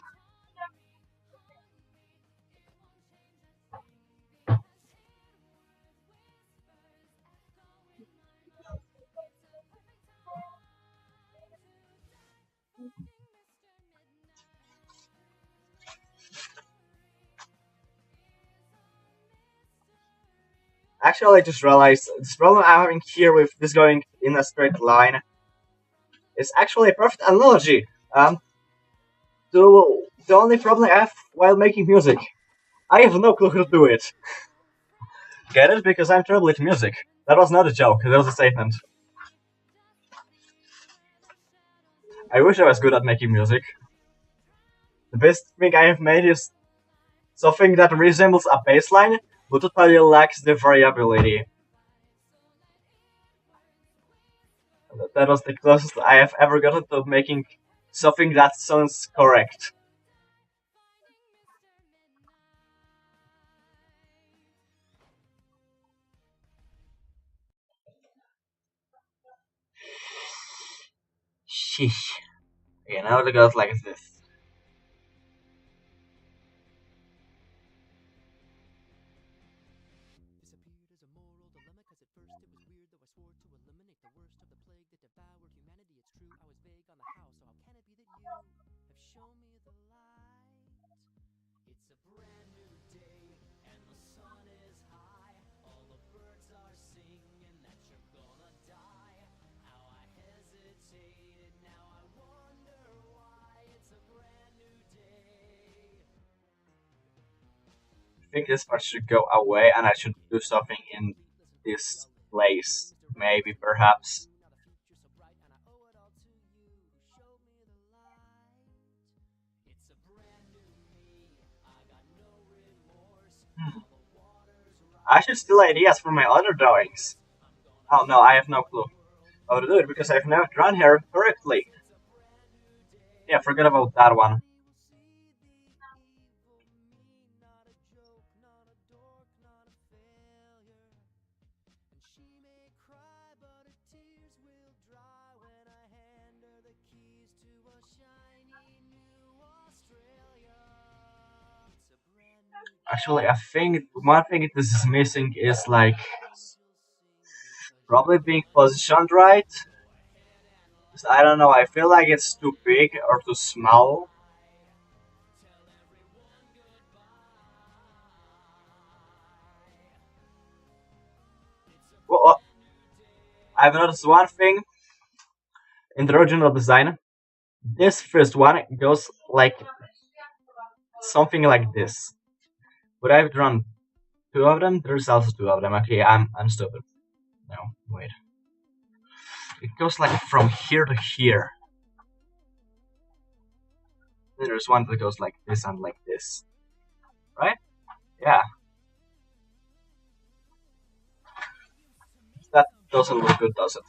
Actually, I just realized this problem I'm having here with this going in a straight line is actually a perfect analogy to the only problem I have while making music. I have no clue how to do it. Get it? Because I'm terrible at music. That was not a joke, that was a statement. I wish I was good at making music. The best thing I have made is something that resembles a bass line, but totally lacks the variability. That was the closest I have ever gotten to making something that sounds correct. Sheesh. Okay, now it goes like this. I think this part should go away and I should do something in this place. Maybe, perhaps. Hmm. I should steal ideas from my other drawings. Oh no, I have no clue how to do it because I've never drawn her correctly. Yeah, forget about that one. Actually, I think one thing this is missing is like probably being positioned right. I don't know. I feel like it's too big or too small. Well, I've noticed one thing in the original design. This first one goes like something like this. But I've drawn two of them. There's also two of them. Okay, I'm stupid. No, wait. It goes like from here to here. Then there's one that goes like this and like this. Right? Yeah. That doesn't look good, does it?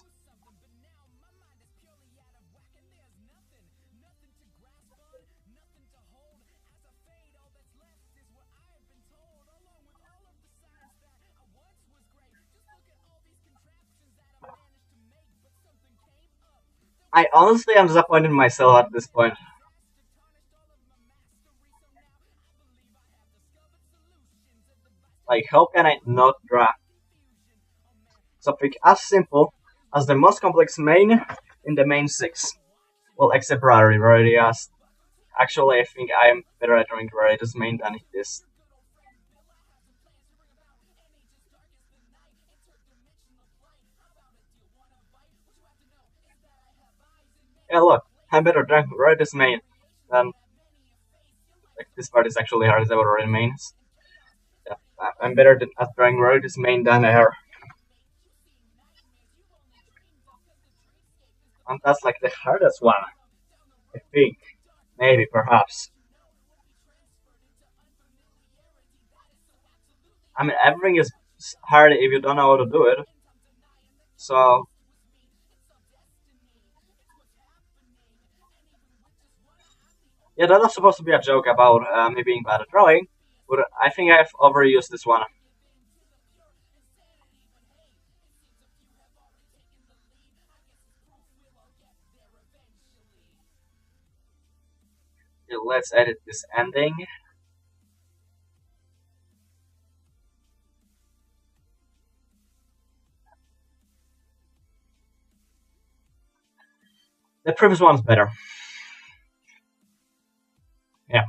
I honestly am disappointed in myself at this point. Like, how can I not draw something as simple as the most complex main in the main six? Well, except Rarity. Rarity has. Actually, I think I'm better at drawing Rarity's main than it is. Yeah, look, I'm better at drawing Rarity's main than like, this part is actually hard as ever already mains. Yeah, I'm better at drawing Rarity's main than her. And that's like the hardest one, I think. Maybe, perhaps. I mean, everything is hard if you don't know how to do it. So, yeah, that was supposed to be a joke about me being bad at drawing, but I think I've overused this one. Yeah, let's edit this ending. The previous one's better. Yeah.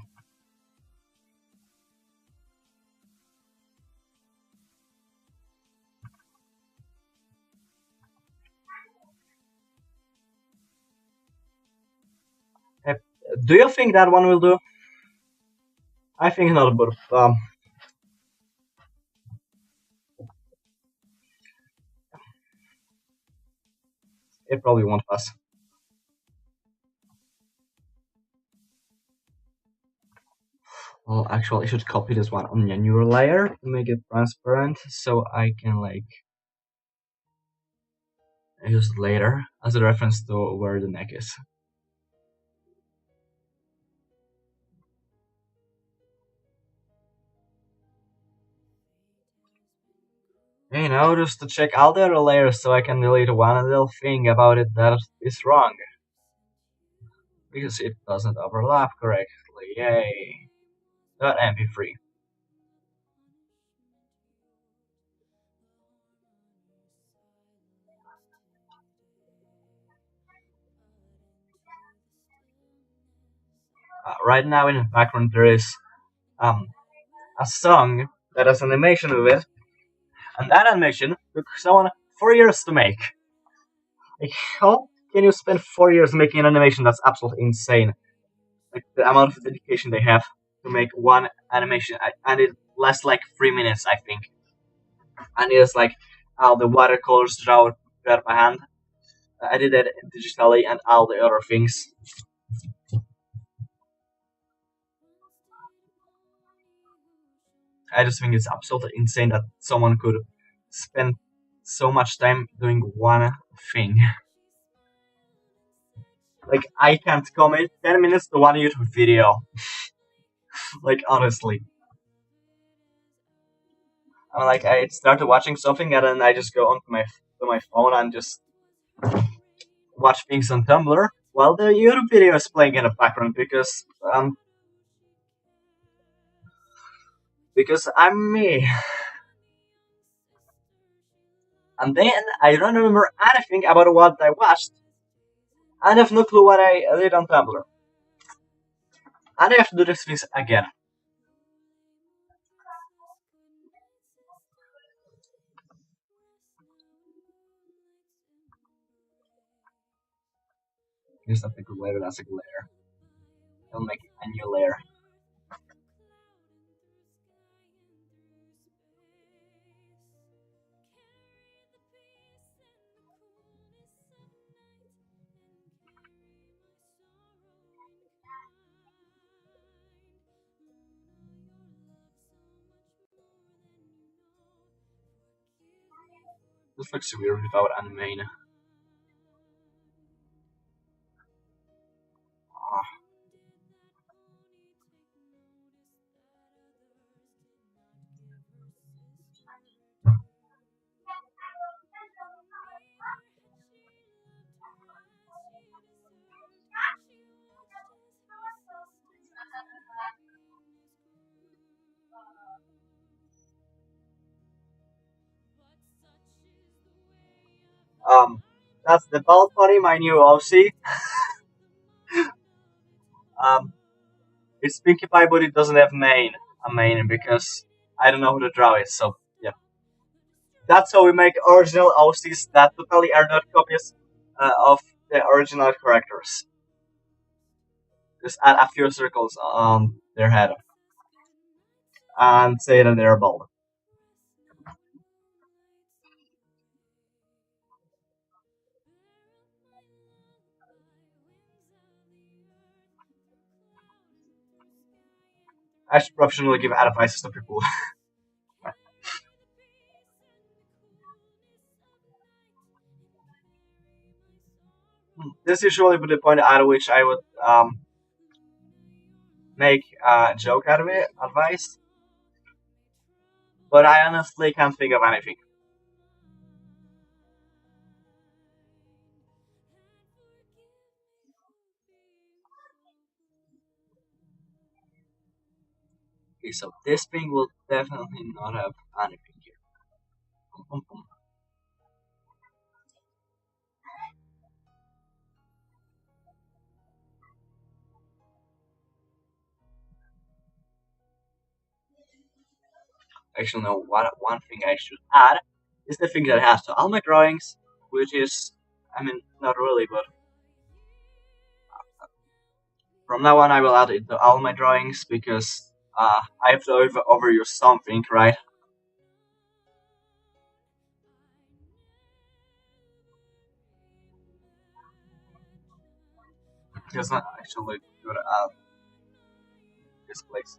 Uh, Do you think that one will do? I think not, but it probably won't pass. Well, actually, I should copy this one on a newer layer to make it transparent, so I can like use it later as a reference to where the neck is. You know, just to check all the other layers so I can delete one little thing about it that is wrong. Because it doesn't overlap correctly. Yay. .mp3. Right now in the background there is um, a song that has an animation with it, and that animation took someone 4 years to make. Like, how can you spend 4 years making an animation? That's absolutely insane. Like the amount of dedication they have to make one animation, and it lasts like 3 minutes, I think. And it's like all the watercolors drawn by hand. I did it digitally, and all the other things. I just think it's absolutely insane that someone could spend so much time doing one thing. Like, I can't commit 10 minutes to one YouTube video. Like, honestly. I'm like, I started watching something and then I just go onto my phone and just watch things on Tumblr while the YouTube video is playing in the background because I'm me. And then I don't remember anything about what I watched I have no clue what I did on Tumblr. And I have to do this things again. Here's not a good layer, that's a good layer. I'll make a new layer. This looks weird without anime. That's the balcony, my new OC. Um, it's Pinkie Pie, but it doesn't have a main because I don't know who to draw it. So yeah, that's how we make original OCs that totally are not copies of the original characters. Just add a few circles on their head and say that they're bald. I should professionally give advice to people. This usually would be the point at which I would make a joke out of it, advice, but I honestly can't think of anything. Okay, so this thing will definitely not have anything here. Pum, pum, pum. Actually, no, what one thing I should add is the thing that has to all my drawings, which is, I mean, not really, but from now on I will add it to all my drawings because I have to overuse something, right? It's not actually good at this place.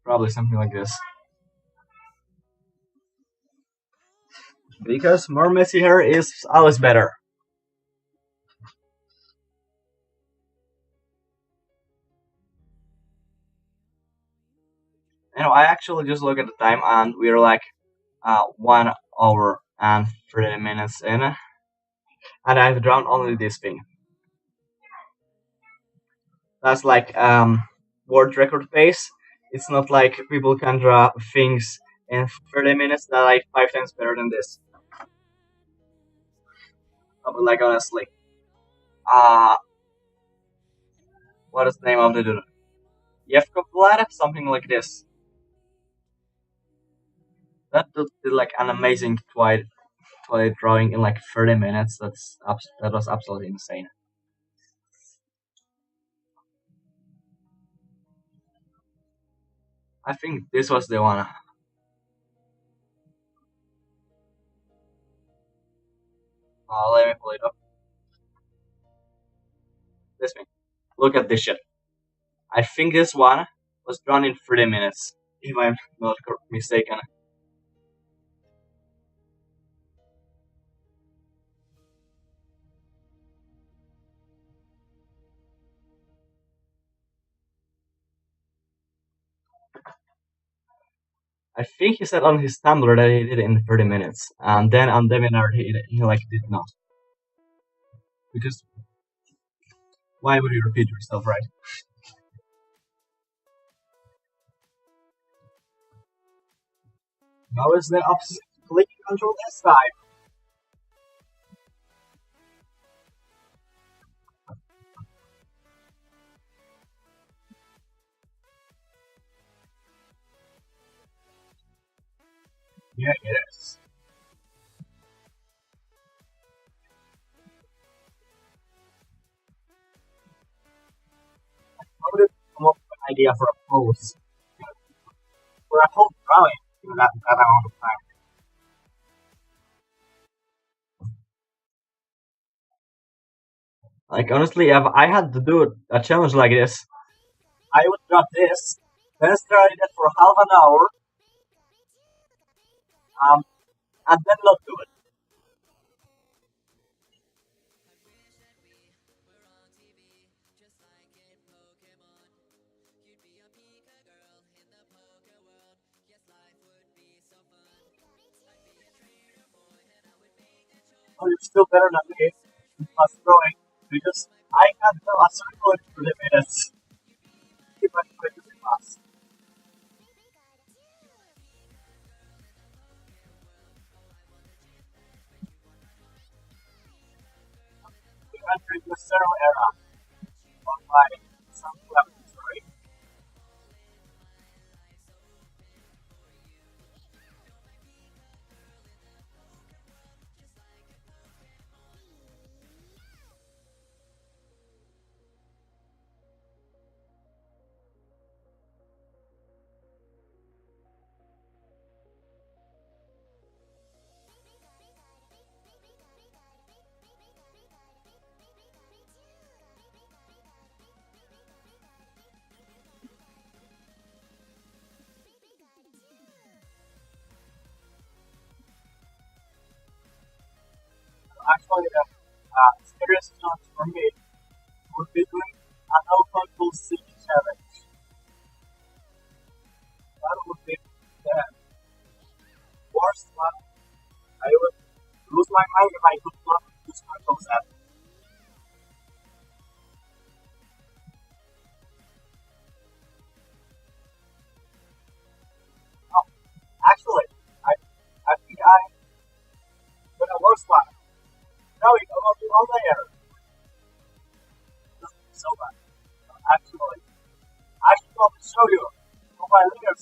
Probably something like this. Because more messy hair is always better. I actually just look at the time and we're like 1 hour and 30 minutes in, and I've drawn only this thing. That's like world record pace. It's not like people can draw things in 30 minutes that are like 5 times better than this. But like honestly, uh, what is the name of the dude? Yevko Vlad? Something like this. That dude did like an amazing Twilight drawing in like 30 minutes. That was absolutely insane. I think this was the one. Let me pull it up. This thing. Look at this shit. I think this one was drawn in 30 minutes, if I'm not mistaken. I think he said on his Tumblr that he did it in 30 minutes, and then on DeviantArt he like did not. Because Why would you repeat yourself, right? Now is the opposite click control this time. Yeah, it is. How would you come up with an idea for a pose? For a whole drawing in that amount of time. Like honestly, if I had to do a challenge like this, I would drop this, then start it for half an hour, um, and then not do it. Oh, you're still better than me. Fast drawing because I can't draw a circle in 3 minutes. If I try to be fast. We entered the zero era of my self-love story. Actually, the serious challenge for me would be doing a no control C challenge. That would be the worst one. I would lose my mind if I could not use control Z. Oh, actually, I think I got a worse one. Now we go to all layer. This is so bad. Actually, I should probably show you for my layers.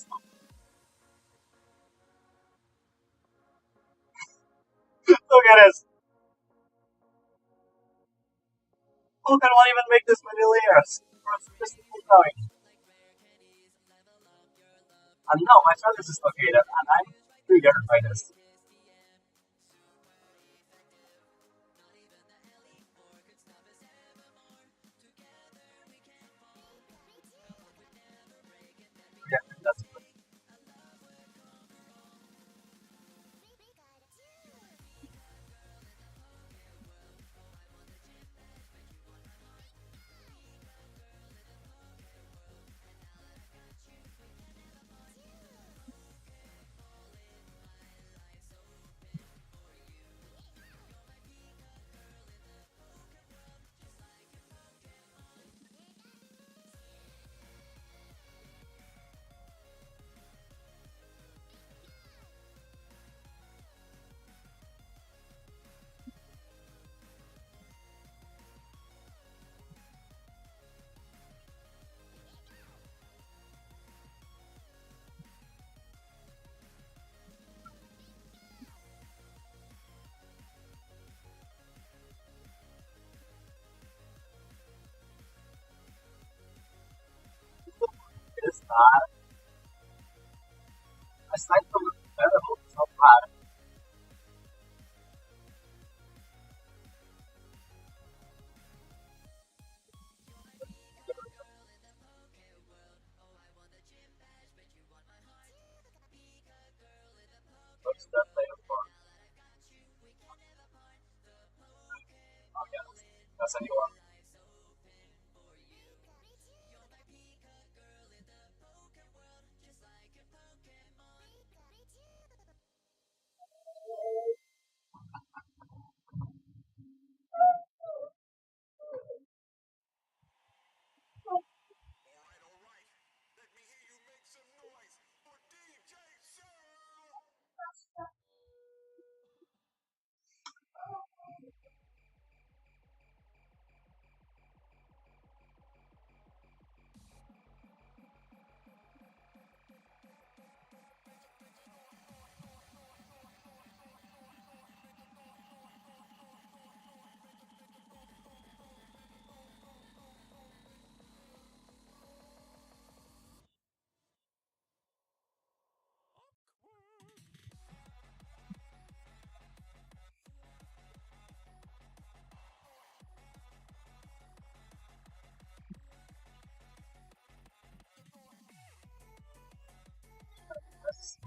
Look at this. Who can one even make this many layers for a statistical drawing? And now my service is located, and I'm triggered by this. Yeah, that's good. It's not. Aside from the terrible, it's not bad. What's that layer for? Oh, yeah, that's anyone.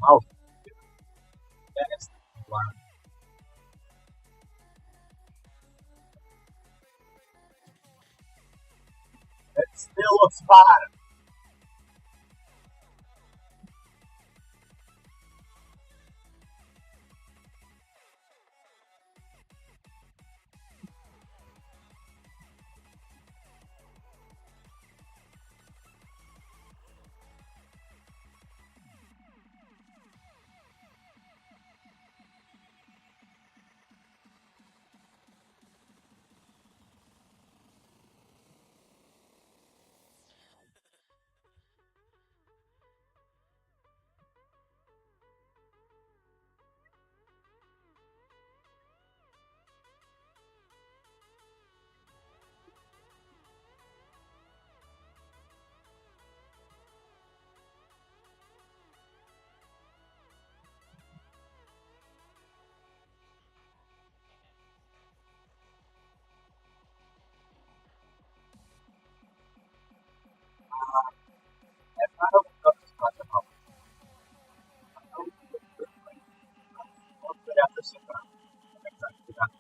Oh, that is one. It still looks fine. And I don't know if it's not the problem. I don't think it's good. Good after some time. Exactly that.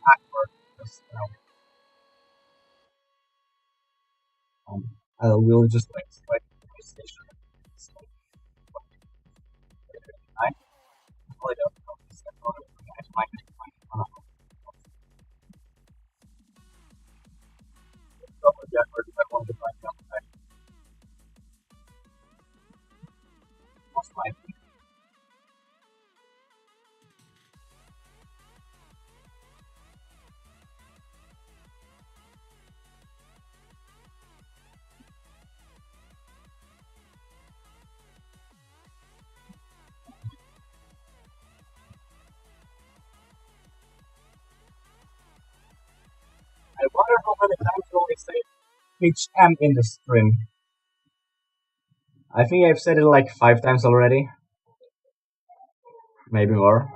Backward. Just, we'll just like select the PlayStation. I really don't know. I might make my stuff with that, or if I want to find out, I most likely. I wonder how many times will I say HM in the stream. I think I've said it like 5 times already, maybe more.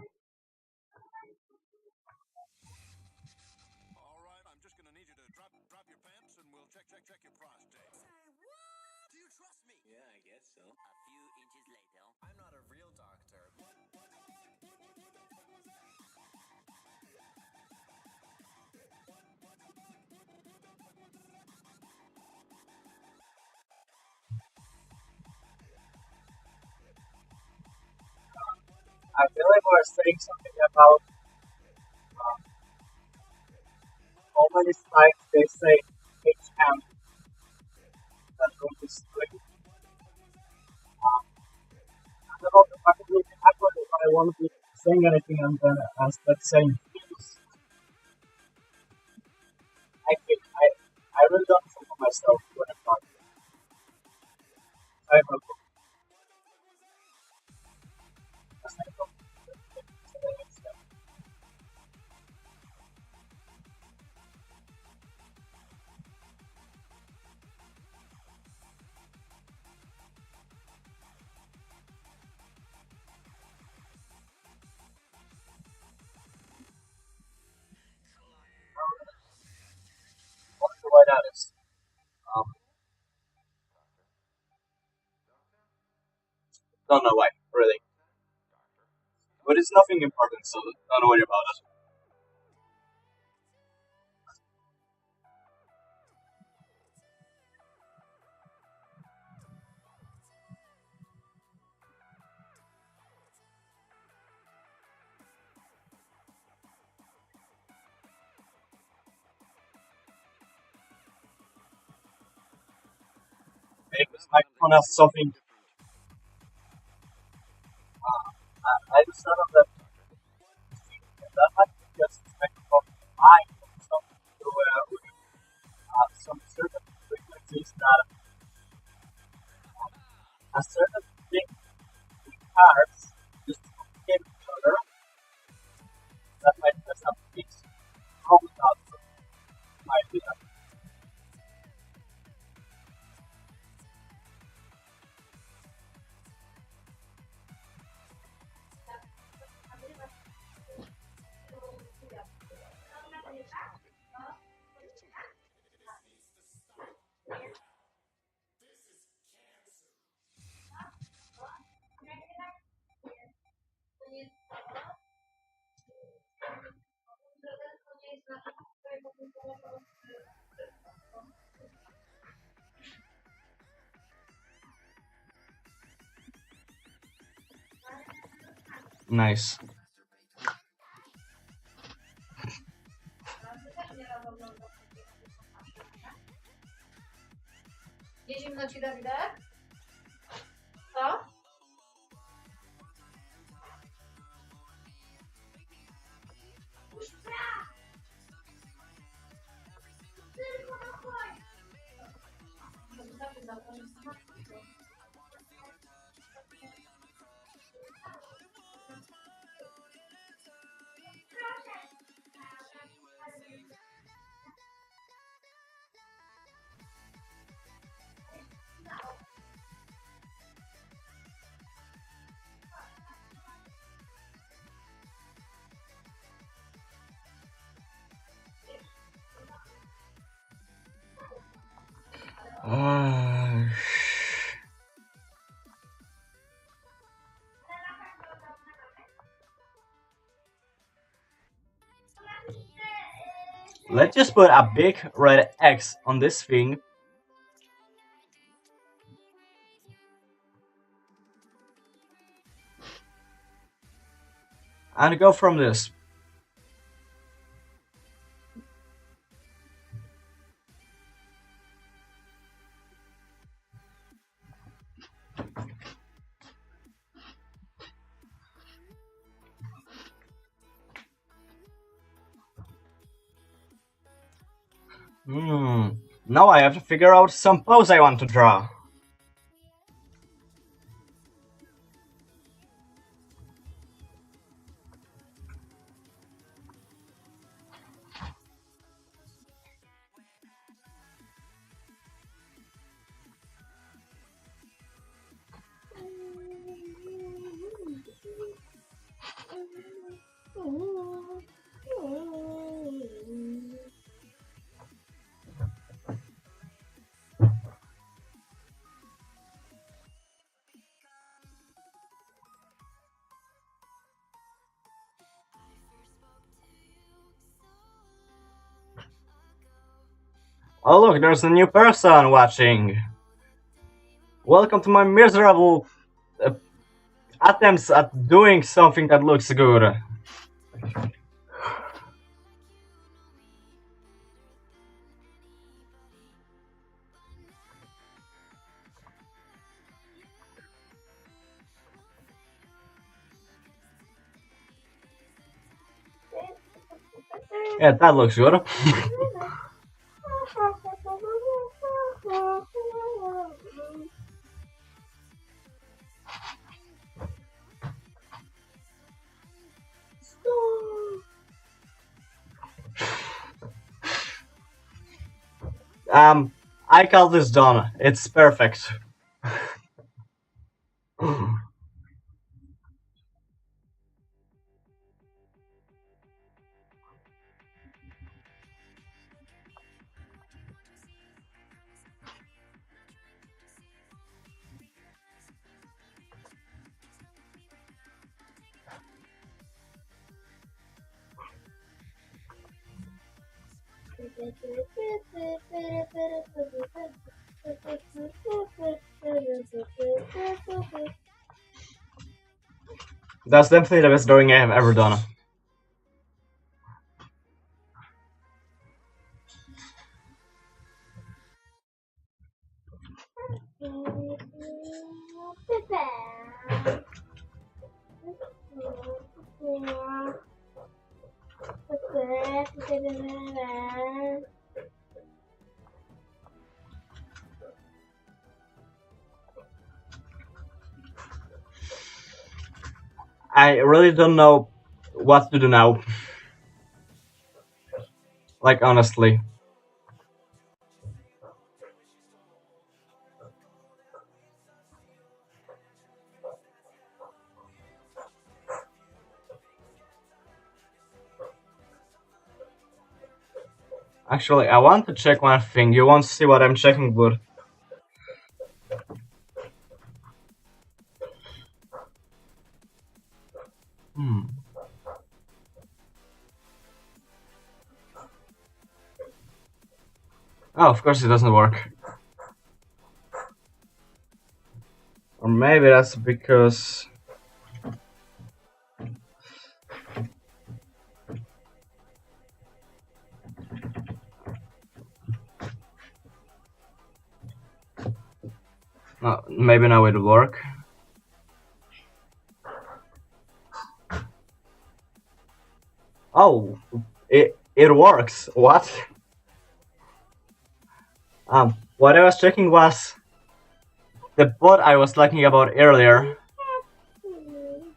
I feel like we're saying something about how many times they say HM that going to stream. And about the fact that if I want to be saying anything and then instead saying views, I really don't think of myself when I'm talking. I don't know. What's the right honest? Um, don't know why, really. But it's nothing important, so don't worry about it. Maybe this microphone has something. I decided that that might be just a microphone might have something to do with some certain frequencies that a certain thing in cars just hit each other. That might mess up things. Probably not. Might be that. Nice.
Nie zimno ci, Dawidek? Co?
Uh, let's just put a big red X on this thing. And go from this. Now I have to figure out some pose I want to draw. Oh look, there's a new person watching. Welcome to my miserable attempts at doing something that looks good. Yeah, that looks good. I call this done. It's perfect. That's definitely the best drawing I have ever done. I really don't know what to do now. Like, honestly. Actually, I want to check one thing. You want to see what I'm checking, bud? Oh, of course it doesn't work. Or maybe that's because... Maybe now it'll work. Oh, it works. What? What I was checking was the bot I was talking about earlier.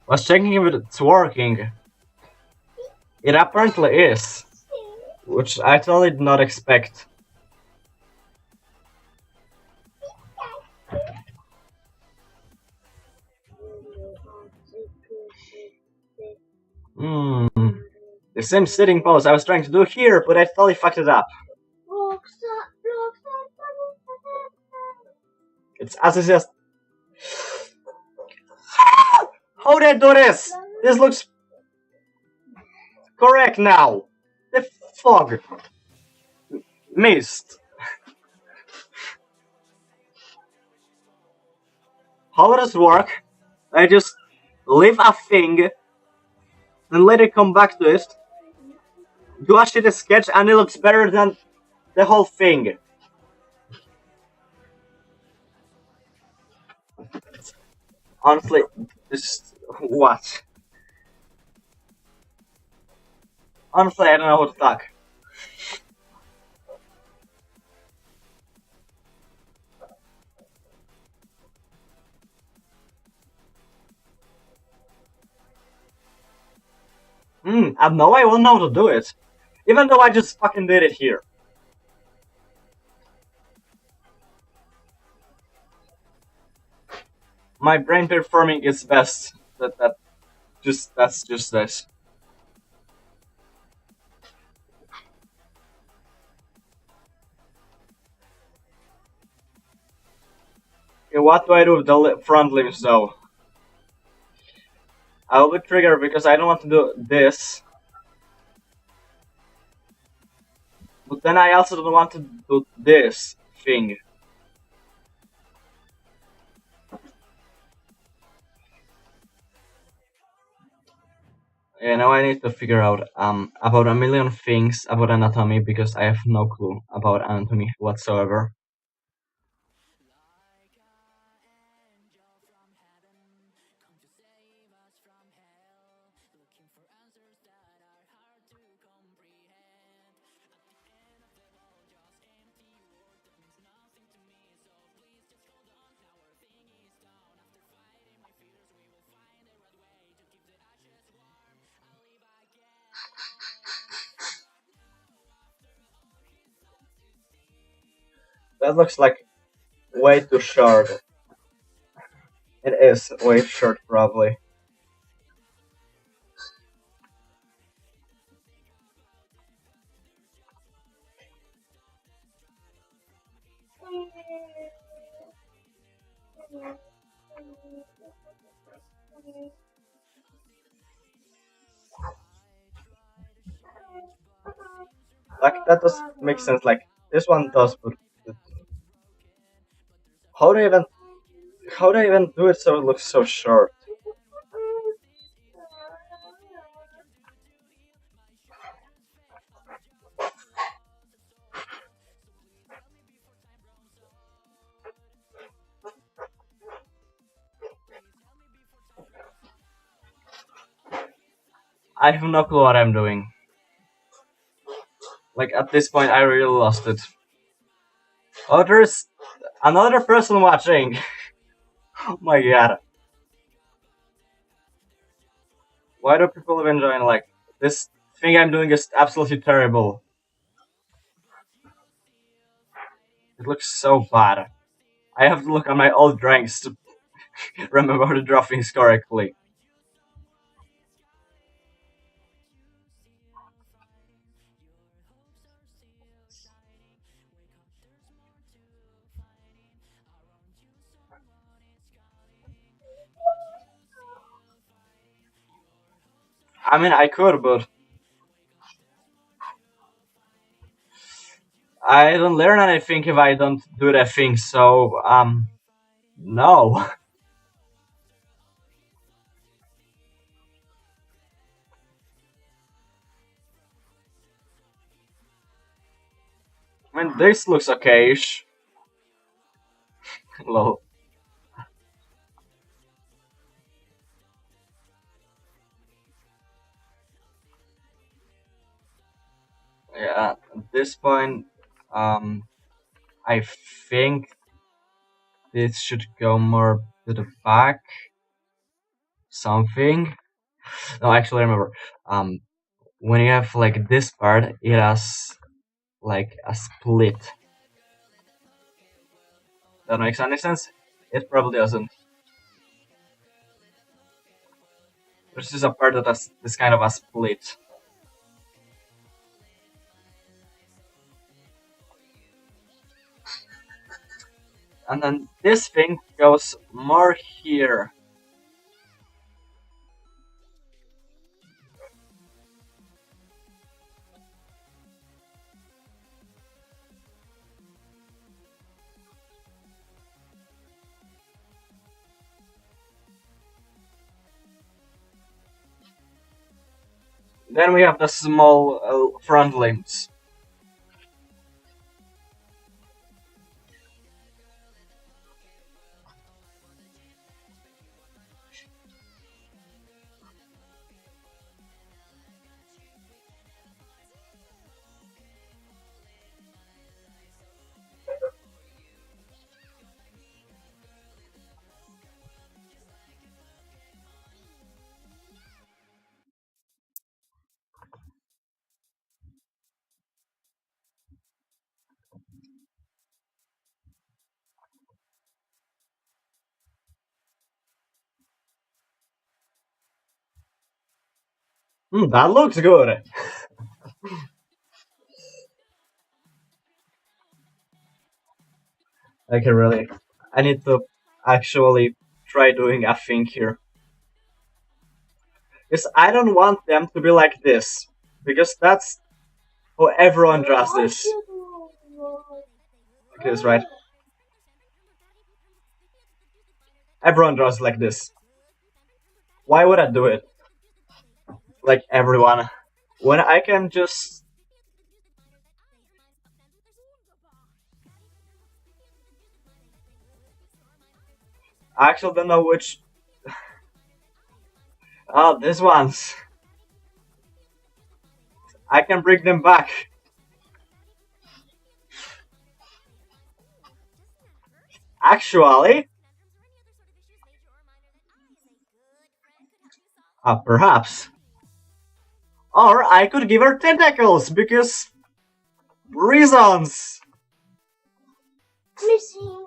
Was checking if it's working. It apparently is, which I totally did not expect. Hmm. The same sitting pose I was trying to do here, but I totally fucked it up. It's as if just. How did I do this? This looks correct now. The fog. Missed. How does it work? I just leave a thing and let it come back to it. Do a shitty sketch and it looks better than the whole thing. Honestly, this what? Honestly, I don't know what to talk. I know I will know how to do it. Even though I just fucking did it here. My brain performing its best. That's just this. Okay, what do I do with the front limbs though? I will be triggered because I don't want to do this. But then I also don't want to do this thing. Yeah, now I need to figure out about a million things about anatomy because I have no clue about anatomy whatsoever. That looks like way too short. It is way too short, probably. Like that does make sense. Like this one does, but how do I even how do I even do it so it looks so short? I have no clue what I'm doing. Like at this point, I really lost it. Oh, there's another person watching. Oh my god. Why do people even join? Like, this thing I'm doing is absolutely terrible. It looks so bad. I have to look at my old drawings to remember the drawings correctly. I mean, I could, but I don't learn anything if I don't do that thing, so, no. I mean, this looks okay-ish. Lol. Yeah, at this point, um, I think this should go more to the back. Something. No, actually, I remember. Um, when you have like this part, it has like a split. That makes any sense? It probably doesn't. This is a part that has this kind of a split. And then this thing goes more here. Then we have the small front limbs. That looks good. I can really. I need to actually try doing a thing here. Because I don't want them to be like this. Because that's how everyone draws this. Like this, right? Everyone draws like this. Why would I do it? Like everyone. When I can just. I actually don't know which. Oh, these ones. I can bring them back. Actually. Perhaps. Or I could give her tentacles because reasons.
Missing.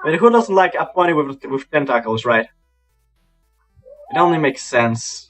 But who doesn't like a pony with tentacles, right? It only makes sense.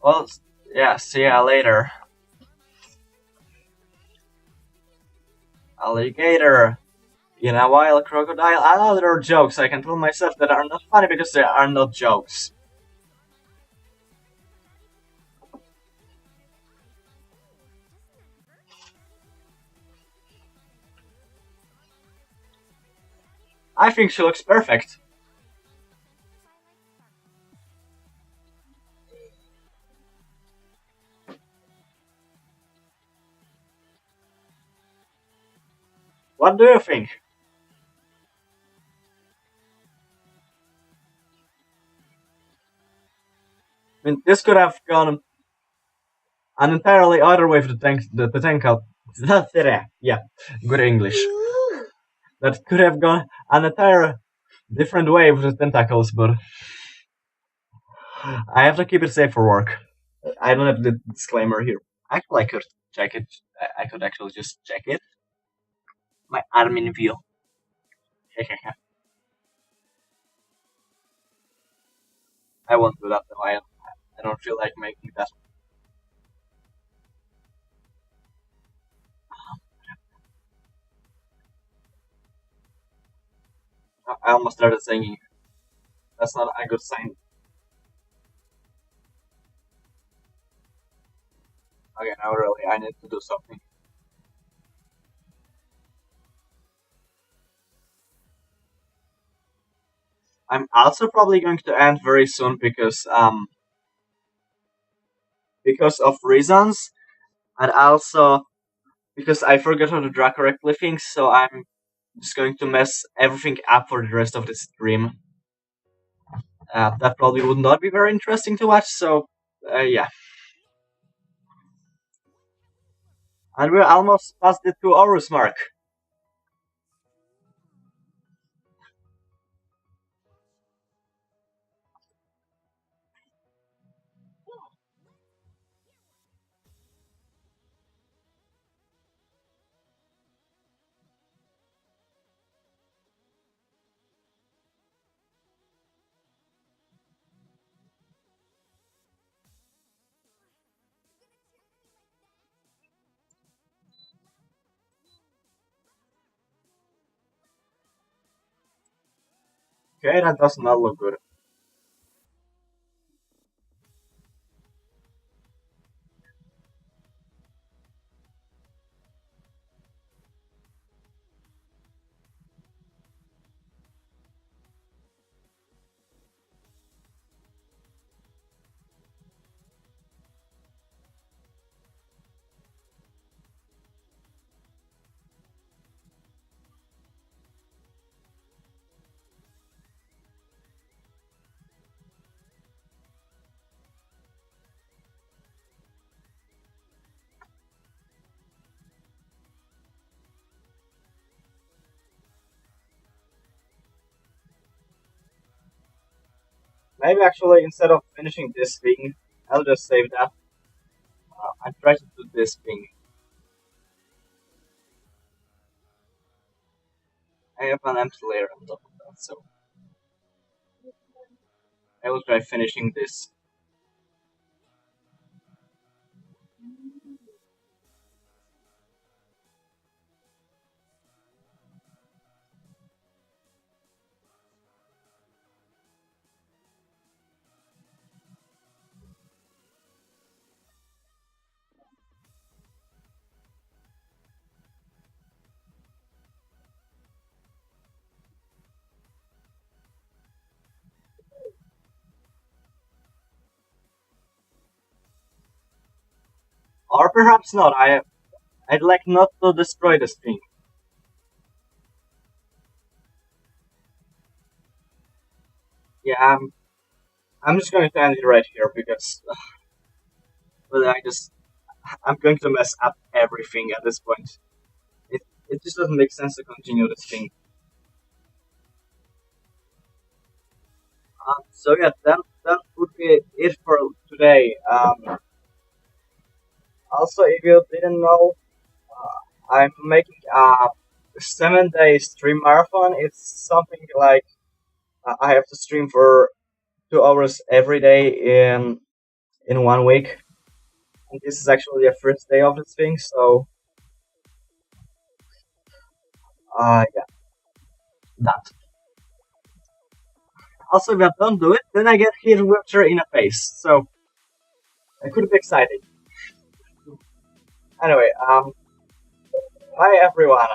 Well, yeah, see ya later. Alligator. In a while, crocodile, and other jokes I can tell myself that are not funny because they are not jokes. I think she looks perfect. What do you think? I mean, this could have gone an entirely other way for the tank out. Yeah, good English. That could have gone an entire different way with the tentacles, but I have to keep it safe for work. I don't have the disclaimer here. Actually, I could check it. I could actually just check it. My admin view. I won't do that though. I don't feel like making that. I almost started singing. That's not a good sign. Okay, now really, I need to do something. I'm also probably going to end very soon because of reasons, and also because I forgot how to draw correctly things. So I'm just going to mess everything up for the rest of the stream. That probably would not be very interesting to watch. So yeah, and we're almost past the 2 hours mark. Okay, that does not look good. Maybe actually instead of finishing this thing, I'll just save that. I try to do this thing. I have an empty layer on top of that, so I will try finishing this. Or perhaps not. I'd like not to destroy this thing. Yeah, I'm just going to end it right here because well, I'm going to mess up everything at this point. It just doesn't make sense to continue this thing. So yeah, that would be it for today. Also, if you didn't know, I'm making a 7 day stream marathon. It's something like I have to stream for 2 hours every day in 1 week. And this is actually the first day of this thing, so yeah, that. Also, if I don't do it, then I get hit wheelchair in the face, so it could be exciting. Anyway, bye everyone.